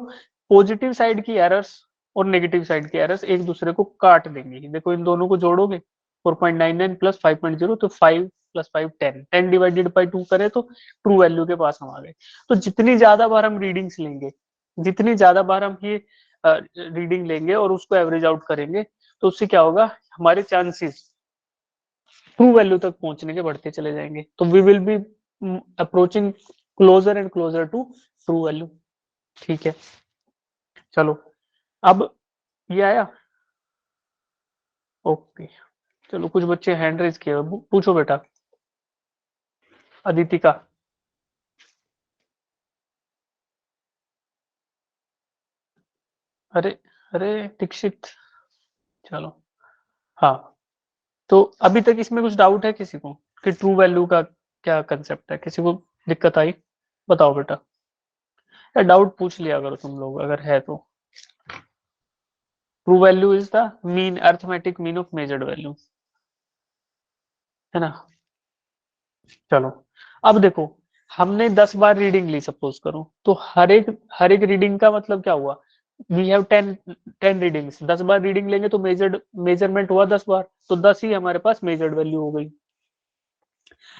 पॉजिटिव साइड की एरर्स और नेगेटिव साइड की एरर्स एक दूसरे को काट देंगी। देखो इन दोनों को जोड़ोगे 4.99 प्लस 5.0, तो 5 प्लस 5 10, 10 डिवाइडेड बाई 2 करें तो ट्रू वैल्यू के पास हम आ गए। तो जितनी ज्यादा बार हम रीडिंग्स लेंगे, जितनी ज्यादा बार हम ये रीडिंग लेंगे और उसको एवरेज आउट करेंगे, तो उससे क्या होगा, हमारे चांसेस ट्रू वैल्यू तक पहुंचने के बढ़ते चले जाएंगे। तो we will be approaching closer and closer to true value. ठीक है। चलो अब ये आया, ओके। चलो कुछ बच्चे हैंड रेज किए, पूछो बेटा। अदिति का, अरे अरे दीक्षित, चलो हाँ। तो अभी तक इसमें कुछ डाउट है किसी को कि ट्रू वैल्यू का क्या कंसेप्ट है, किसी को दिक्कत आई? बताओ बेटा, या डाउट पूछ लिया करो तुम लोग अगर है तो। True value is the mean, arithmetic mean of measured value, है ना। चलो अब देखो, हमने 10 बार रीडिंग ली सपोज करो, तो हर एक रीडिंग का मतलब क्या हुआ, वी हैव 10 रीडिंग्स, 10 बार रीडिंग लेंगे तो मेजरमेंट हुआ 10 बार, तो 10 ही हमारे पास मेजर्ड वैल्यू हो गई।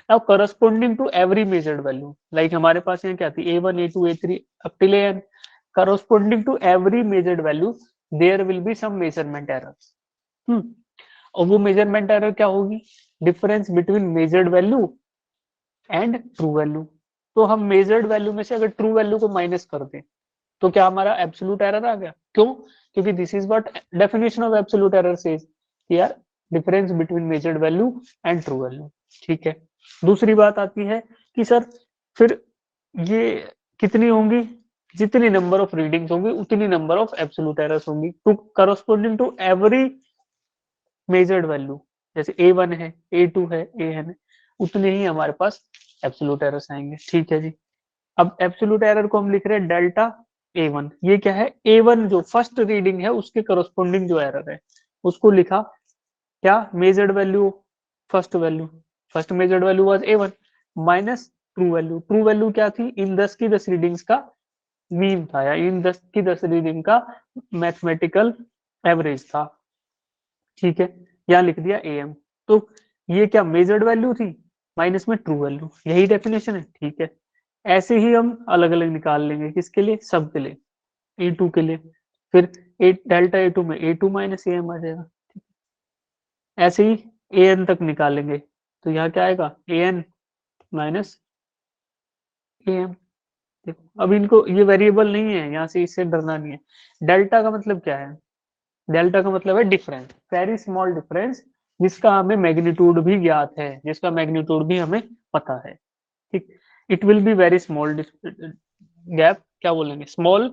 Now corresponding to every measured value, like हमारे पास यहाँ क्या थी, A1 A2 A3 up till AN, corresponding to every measured value there will be some measurement error. और वो मेजरमेंट एरर क्या होगी, difference between measured value and true value. तो हम मेजर्ड वैल्यू में से अगर ट्रू वैल्यू को माइनस कर दें तो क्या हमारा एब्सोल्यूट एरर आ गया, क्यों, क्योंकि this is what definition of absolute error says, यार difference between measured value and true value. ठीक है, दूसरी बात आती है कि सर फिर ये कितनी होंगी, जितनी नंबर ऑफ रीडिंग्स होंगी उतनी नंबर ऑफ एब्सोल्यूट एरर्स होंगी, to corresponding to every measured value, जैसे A1 है A2 है AN है, उतने ही हमारे पास एब्सोल्यूट एरर्स आएंगे। ठीक है जी, अब एब्सोल्यूट एरर को हम लिख रहे हैं डेल्टा A1, ये क्या है, A1 जो फर्स्ट रीडिंग है उसके करस्पॉन्डिंग जो एरर है उसको लिखा क्या, measured value, first measured value was A1 minus true value क्या थी, इन 10 की 10 रीडिंग्स का मीन था, या इन 10 की 10 रीडिंग का मैथमेटिकल एवरेज था। ठीक है, यहाँ लिख दिया AM, तो ये क्या मेजर्ड वैल्यू थी माइनस में ट्रू वैल्यू, यही डेफिनेशन है। ठीक है, ऐसे ही हम अलग अलग निकाल लेंगे, किसके लिए, सब के लिए, A2 के लिए, फिर डेल्टा A2 में A2 माइनस AM आ जाएगा, ऐसे ही AN तक निकालेंगे, तो यहाँ क्या आएगा, AN माइनस AM। देखो अब इनको, ये वेरिएबल नहीं है, यहाँ से इससे डरना नहीं है। डेल्टा का मतलब क्या है, डेल्टा का मतलब है डिफरेंस, वेरी स्मॉल डिफरेंस, जिसका हमें मैग्नीट्यूड भी ज्ञात है, जिसका मैग्नीट्यूड भी हमें पता है। ठीक, it will be very small gap, क्या बोलेंगे, स्मॉल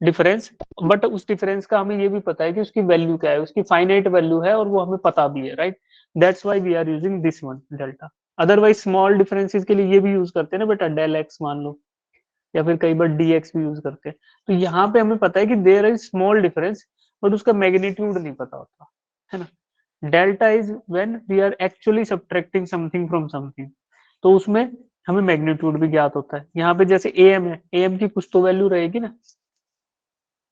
डिफरेंस, बट उस डिफरेंस का हमें ये भी पता है कि उसकी वैल्यू क्या है, उसकी फाइनाइट वैल्यू है और वो हमें पता भी है, right, that's why we are using this one delta. Otherwise small differences के लिए ये भी यूज करते हैं ना बेटा, डेल एक्स मान लो, या फिर कई बार dx भी यूज करते हैं। तो यहाँ पे हमें पता है कि there is small difference, but उसका मैग्नीट्यूड नहीं पता होता, है ना। Delta is when we are actually subtracting something from something, तो उसमें हमें मैग्नीट्यूड भी ज्ञात होता है। यहाँ पे जैसे AM है, AM की कुछ तो वैल्यू रहेगी ना,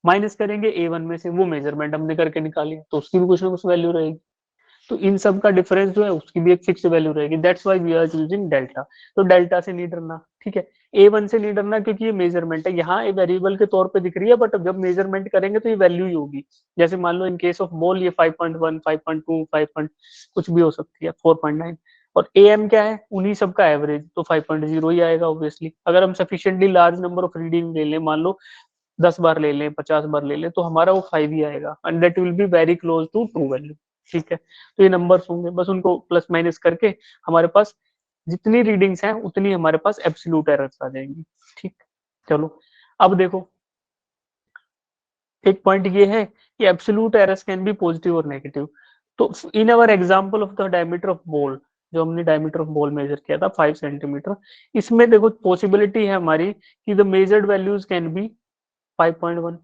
माइनस करेंगे A1 में से, वो मेजरमेंट हमने करके निकाली तो उसकी भी कुछ ना कुछ वैल्यू रहेगी, तो इन सब का डिफरेंस जो है उसकी भी एक फिक्स वैल्यू रहेगी, that's why we are using delta. तो डेल्टा से नहीं डरना, ठीक है, A1 से नहीं डरना, क्योंकि ये मेजरमेंट है, यहाँ एक वेरिएबल के तौर पे दिख रही है, बट जब मेजरमेंट करेंगे तो ये वैल्यू ही होगी। जैसे मान लो इन केस ऑफ मोल ये 5.1 5.2 5. कुछ भी हो सकती है, 4.9, और AM क्या है, उन्हीं सबका एवरेज, तो 5.0 ही आएगा ऑब्वियसली। अगर हम sufficiently large number of reading ले लें, मान लो 10 बार ले लें, 50 बार ले लें, तो हमारा वो 5 ही आएगा, and that will be very close to true value. ठीक है, तो ये नंबर्स होंगे, बस उनको प्लस माइनस करके हमारे पास जितनी रीडिंग्स हैं उतनी हमारे पास एब्सोल्यूट एरर्स आ जाएंगी। ठीक, चलो अब देखो, एक पॉइंट ये है कि absolute errors can be positive or negative. तो in our example of the diameter of ball, जो हमने डायमीटर ऑफ बॉल मेजर किया था 5 सेंटीमीटर, इसमें देखो पॉसिबिलिटी है हमारी कि the measured values can be 5.1,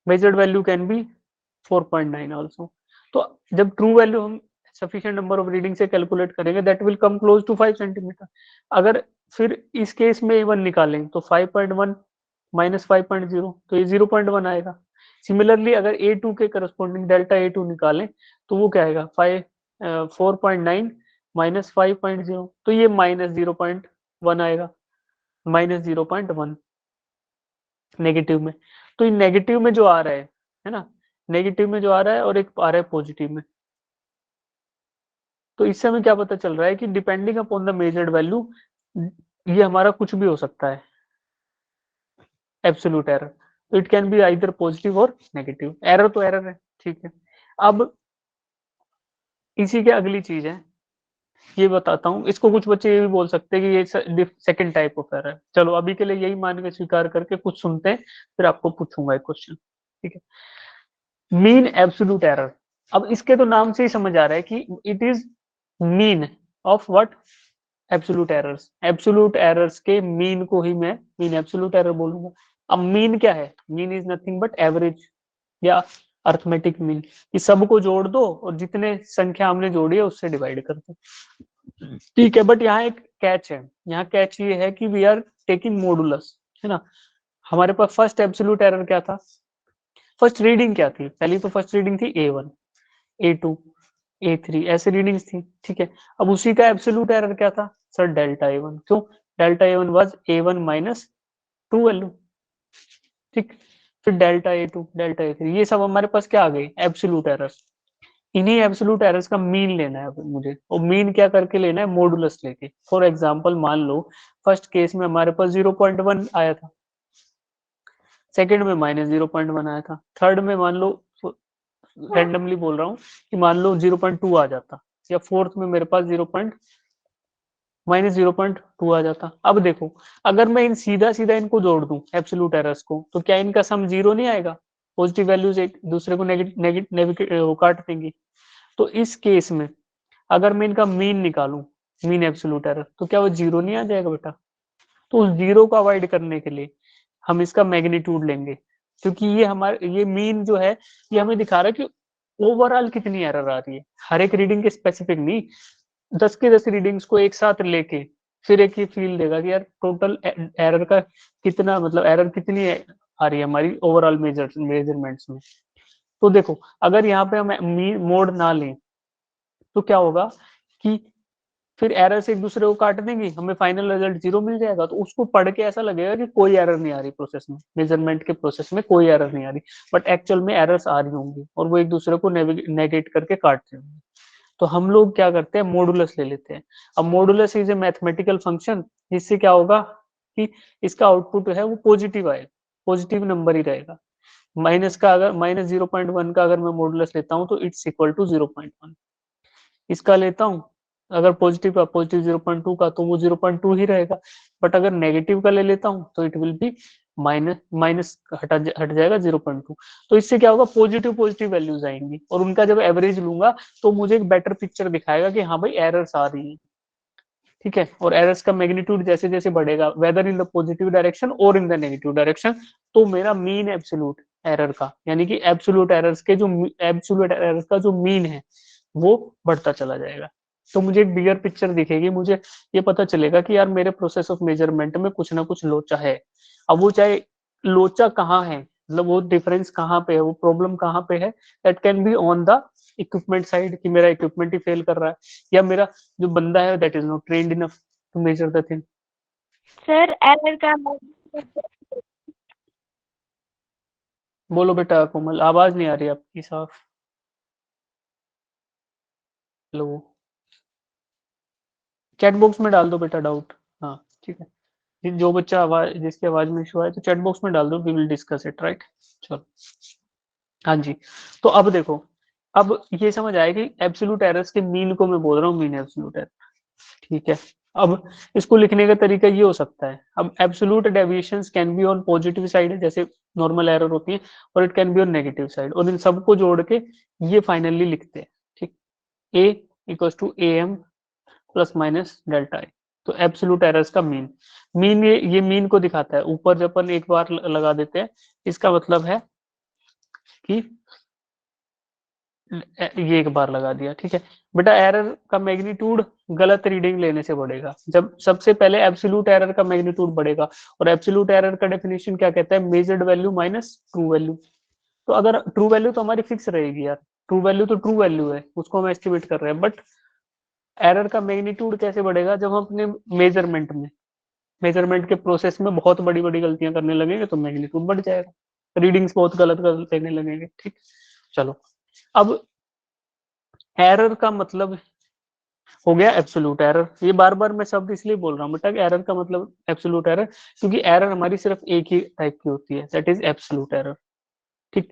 measured value can be 4.9 also। तो जब ट्रू वैल्यू हम सफिशिएंट नंबर ऑफ रीडिंग से कैलकुलेट करेंगे, that will come close to 5 centimetre. अगर फिर इस केस में A1 निकालें तो 5.1 माइनस 5.0, तो ये 0.1 आएगा। सिमिलरली अगर A2 के करस्पॉन्डिंग डेल्टा A2 निकालें तो वो क्या आएगा, 4.9 माइनस 5.0, तो ये माइनस 0.1 आएगा, माइनस 0.1 नेगेटिव में। तो ये नेगेटिव में जो आ रहा है ना, नेगेटिव में जो आ रहा है और एक आ रहा है पॉजिटिव में, तो इससे हमें क्या पता चल रहा है कि depending upon the measured value ये हमारा कुछ भी हो सकता है एब्सोल्यूट एरर। तो it can be either positive or negative, error तो एरर है। ठीक है, अब इसी के अगली चीज है, ये बताता हूँ, इसको कुछ बच्चे ये भी बोल सकते हैं कि ये सेकंड टाइप ऑफ एरर है। चलो अभी के लिए यही मान के स्वीकार करके कुछ सुनते हैं, फिर आपको पूछूंगा एक क्वेश्चन। ठीक है, मीन एब्सोल्यूट एरर। अब इसके तो नाम से ही समझ आ रहा है कि it is mean of what, absolute errors के मीन को ही मैं मीन एब्सोल्यूट एरर बोलूंगा। अब मीन क्या है? Mean is nothing but average या अर्थमेटिक मीन। इस सब को जोड़ दो और जितने संख्या हमने जोड़ी है उससे डिवाइड कर दो। ठीक है, बट यहाँ एक कैच है। यहाँ कैच ये है कि वी आर टेकिंग मॉडुलस, है ना। हमारे पास फर्स्ट एब्सोल्यूट एरर क्या था? फर्स्ट रीडिंग क्या थी? पहली तो फर्स्ट रीडिंग थी A1, A2, A3 ऐसे रीडिंग्स थी। ठीक है, अब उसी का एब्सोल्यूट एरर क्या था? Sir delta A1। क्यों? Delta A1 was A1 minus true value. ठीक, फिर डेल्टा A2, डेल्टा A3, ये सब हमारे पास क्या आ गई? Absolute errors. इन्हीं एब्सोल्यूट एरर्स का मीन लेना है मुझे, और मीन क्या करके लेना है? मॉडुलस लेके। फॉर एग्जांपल मान लो फर्स्ट केस में हमारे पास 0.1 आया था, सेकंड में -0.1 आया था, थर्ड में मान लो रैंडमली बोल रहा हूँ कि मान लो 0.2 आ जाता, या फोर्थ में मेरे पास -0.2 आ जाता। अब देखो, अगर मैं इन सीधा सीधा इनको जोड़ दूं एब्सोल्यूट एरर्स को, तो क्या इनका सम जीरो नहीं आएगा? पॉजिटिव वैल्यूज एक दूसरे को नेगेटिव काट देंगी। तो इस केस में अगर मैं इनका मीन निकालूं, मीन एब्सोल्यूट एरर, तो क्या वो जीरो नहीं आ जाएगा बेटा? तो उस जीरो को अवॉइड करने के लिए हम इसका मैग्नीट्यूड लेंगे, क्योंकि ये मीन जो है ये हमें दिखा रहा है कि ओवरऑल कितनी एरर आ रही है, हर एक रीडिंग के स्पेसिफिक नहीं। 10 के 10 रीडिंग्स को एक साथ लेके फिर एक ही फील देगा कि यार टोटल एरर का कितना, मतलब एरर कितनी आ रही है हमारी ओवरऑल मेजरमेंट्स में। तो देखो, अगर यहाँ पे हम मोड ना लें तो क्या होगा कि फिर एरर्स एक दूसरे को काट देंगी, हमें फाइनल रिजल्ट जीरो मिल जाएगा। तो उसको पढ़ के ऐसा लगेगा कि कोई एरर नहीं आ रही प्रोसेस में, मेजरमेंट के प्रोसेस में कोई एरर नहीं आ रही, बट एक्चुअल में एरर्स आ रही होंगी और वो एक दूसरे को नेगेट करके काट रहे होंगे। तो हम लोग क्या करते हैं? मॉडुलस ले लेते हैं। अब modulus is a mathematical function, जिससे क्या होगा कि इसका आउटपुट है वो पॉजिटिव आएगा, पॉजिटिव नंबर ही रहेगा। माइनस का अगर -0.1 का अगर मैं मॉडुलस लेता हूँ तो इट्स इक्वल टू 0.1। इसका लेता हूँ अगर पॉजिटिव का, पॉजिटिव 0.2 का, तो वो 0.2 ही रहेगा। बट अगर नेगेटिव का ले लेता हूँ तो it will be minus minus हट जाएगा 0.2। तो इससे क्या होगा? पॉजिटिव पॉजिटिव वैल्यूज आएंगी, और उनका जब एवरेज लूंगा तो मुझे एक बेटर पिक्चर दिखाएगा कि हाँ भाई एरर्स आ रही है। ठीक है, और एरर्स का मैग्नीट्यूड जैसे जैसे बढ़ेगा, whether in the positive direction और इन द नेगेटिव डायरेक्शन, तो मेरा मीन एब्सोल्यूट एरर का, यानी कि एब्सोल्यूट एरर्स के जो एब्सोल्यूट एरर्स का जो मीन है वो बढ़ता चला जाएगा। तो मुझे एक बिगर पिक्चर दिखेगी, मुझे ये पता चलेगा कि यार मेरे प्रोसेस ऑफ मेजरमेंट में कुछ ना कुछ लोचा है। अब वो चाहे लोचा कहाँ है, मतलब वो डिफरेंस कहाँ पे है, वो प्रॉब्लम कहाँ पे है, that can be on the equipment side, कि मेरा इक्विपमेंट ही फेल कर रहा है, या मेरा जो बंदा है that is not trained enough to measure the thing. Sir error का बोलो बेटा कोमल, आवाज नहीं आ रही आपकी साफ। हेलो, चैट बॉक्स में डाल दो बेटा डाउट। हाँ ठीक है, जो बच्चा आवाज, जिसकी आवाज में इशू आए तो चैट बॉक्स में डाल दो, we will discuss it, right. चलो, हाँ जी। तो अब देखो, अब ये समझ आया कि एब्सोल्यूट एरर्स के मीन को मैं बोल रहा हूँ मीन एब्सोल्यूट एरर। ठीक है, अब इसको लिखने का तरीका ये हो सकता है। अब absolute deviations can be on positive side, जैसे नॉर्मल एरर होती है, और it can be on negative side, और इन सबको जोड़ के ये फाइनली लिखते हैं। ठीक, A equals to A M plus minus delta I. तो एब्सोल्यूट एरर्स का मीन, ये मीन को दिखाता है। ऊपर जब अपन एक बार लगा देते हैं, इसका मतलब है कि ये एक बार लगा दिया। ठीक है बेटा, एरर का मैग्नीट्यूड गलत रीडिंग लेने से बढ़ेगा। जब सबसे पहले एब्सोल्यूट एरर का मैग्नीट्यूड बढ़ेगा, और एब्सोल्यूट एरर का डेफिनेशन क्या कहता है? Measured value minus true value. तो अगर ट्रू वैल्यू तो हमारी फिक्स रहेगी यार, ट्रू वैल्यू तो ट्रू वैल्यू है, उसको हम एस्टिमेट कर रहे हैं, बट एरर का मैग्नीट्यूड कैसे बढ़ेगा? जब हम अपने मेजरमेंट के प्रोसेस में बहुत बड़ी बड़ी गलतियां करने लगेंगे तो मैग्नीट्यूड बढ़ जाएगा, रीडिंग्स बहुत गलत गलत लेने लगेंगे। ठीक, चलो, अब एरर का मतलब हो गया एब्सोल्यूट एरर। ये बार बार मैं शब्द इसलिए बोल रहा हूँ बेटा कि एरर का मतलब एब्सोल्यूट एरर, क्योंकि एरर हमारी सिर्फ एक ही टाइप की होती है, दैट इज एब्सोल्यूट एरर। ठीक,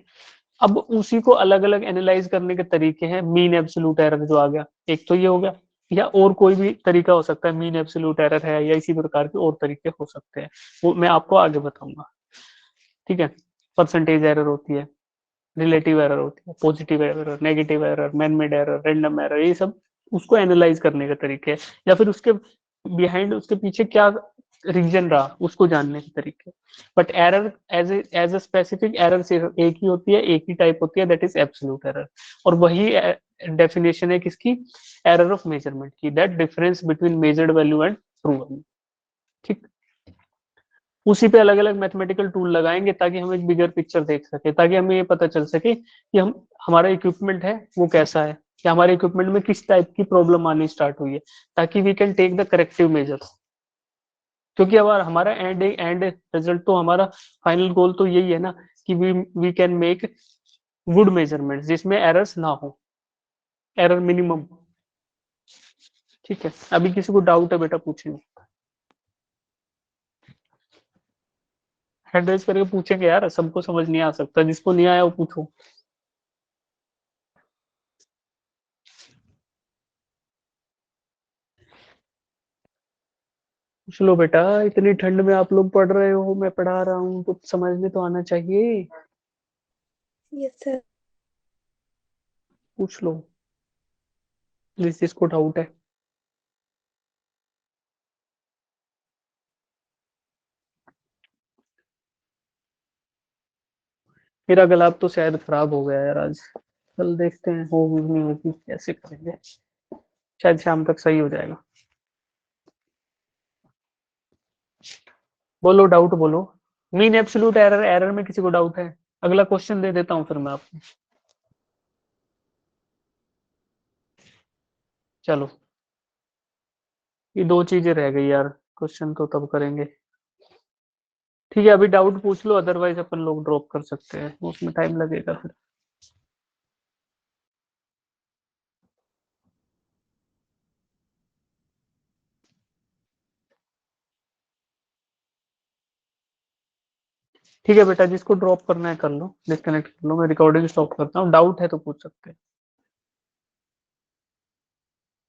अब उसी को अलग अलग एनालाइज करने के तरीके हैं। मीन एब्सोल्यूट एरर जो आ गया, एक तो ये हो गया, या और कोई भी तरीका हो सकता है। मीन एब्सोल्यूट एरर है, या इसी प्रकार के और तरीके हो सकते हैं, वो मैं आपको आगे बताऊंगा। ठीक है, परसेंटेज एरर होती है, रिलेटिव एरर होती है, positive error, negative error, man made error, random error, ये सब उसको एनालाइज करने के तरीके हैं। या फिर उसके बिहाइंड उसके पीछे क्या रीजन रहा उसको जानने के तरीके। But error as a specific error सिर्फ एक ही होती है, एक ही टाइप होती है, दैट इज एब्सोल्यूट एरर। और वही डेफिनेशन है किसकी, एरर ऑफ मेजरमेंट की, that difference between measured value and true value. ठीक, उसी पे अलग अलग मैथमेटिकल टूल लगाएंगे ताकि हम एक बिगर पिक्चर देख सके, ताकि हमें ये पता चल सके कि हम हमारा इक्विपमेंट है वो कैसा है, कि हमारे इक्विपमेंट में किस टाइप की प्रॉब्लम आनी स्टार्ट हुई है, ताकि we can take the corrective measures. क्योंकि अब हमारा एंड रिजल्ट तो, हमारा फाइनल गोल तो यही है ना कि we can make good measurement जिसमें एरर्स ना हो, एरर मिनिमम। ठीक है, अभी किसी को डाउट है बेटा पूछेंगे, हैंड रेज करके पूछेंगे यार, सबको समझ नहीं आ सकता, जिसको नहीं आया वो पूछो। चलो बेटा, इतनी ठंड में आप लोग पढ़ रहे हो, मैं पढ़ा रहा हूँ तो समझ में तो आना चाहिए। Yes sir. पूछ लो जिसको डाउट है। मेरा गला अब तो शायद खराब हो गया यार आज, कल देखते हैं होगी नहीं होगी, कैसे करेंगे, शायद शाम तक सही हो जाएगा। बोलो डाउट बोलो। मीन एब्सोल्यूट एरर, एरर में किसी को डाउट है? अगला क्वेश्चन दे देता हूँ फिर मैं आपको। चलो, ये दो चीजें रह गई यार, क्वेश्चन तो तब करेंगे। ठीक है, अभी डाउट पूछ लो, अदरवाइज अपन लोग ड्रॉप कर सकते हैं, उसमें टाइम लगेगा फिर। ठीक है बेटा, जिसको ड्रॉप करना है कर लो, डिस्कनेक्ट कर लो, मैं रिकॉर्डिंग स्टॉप करता हूँ, डाउट है तो पूछ सकते हैं।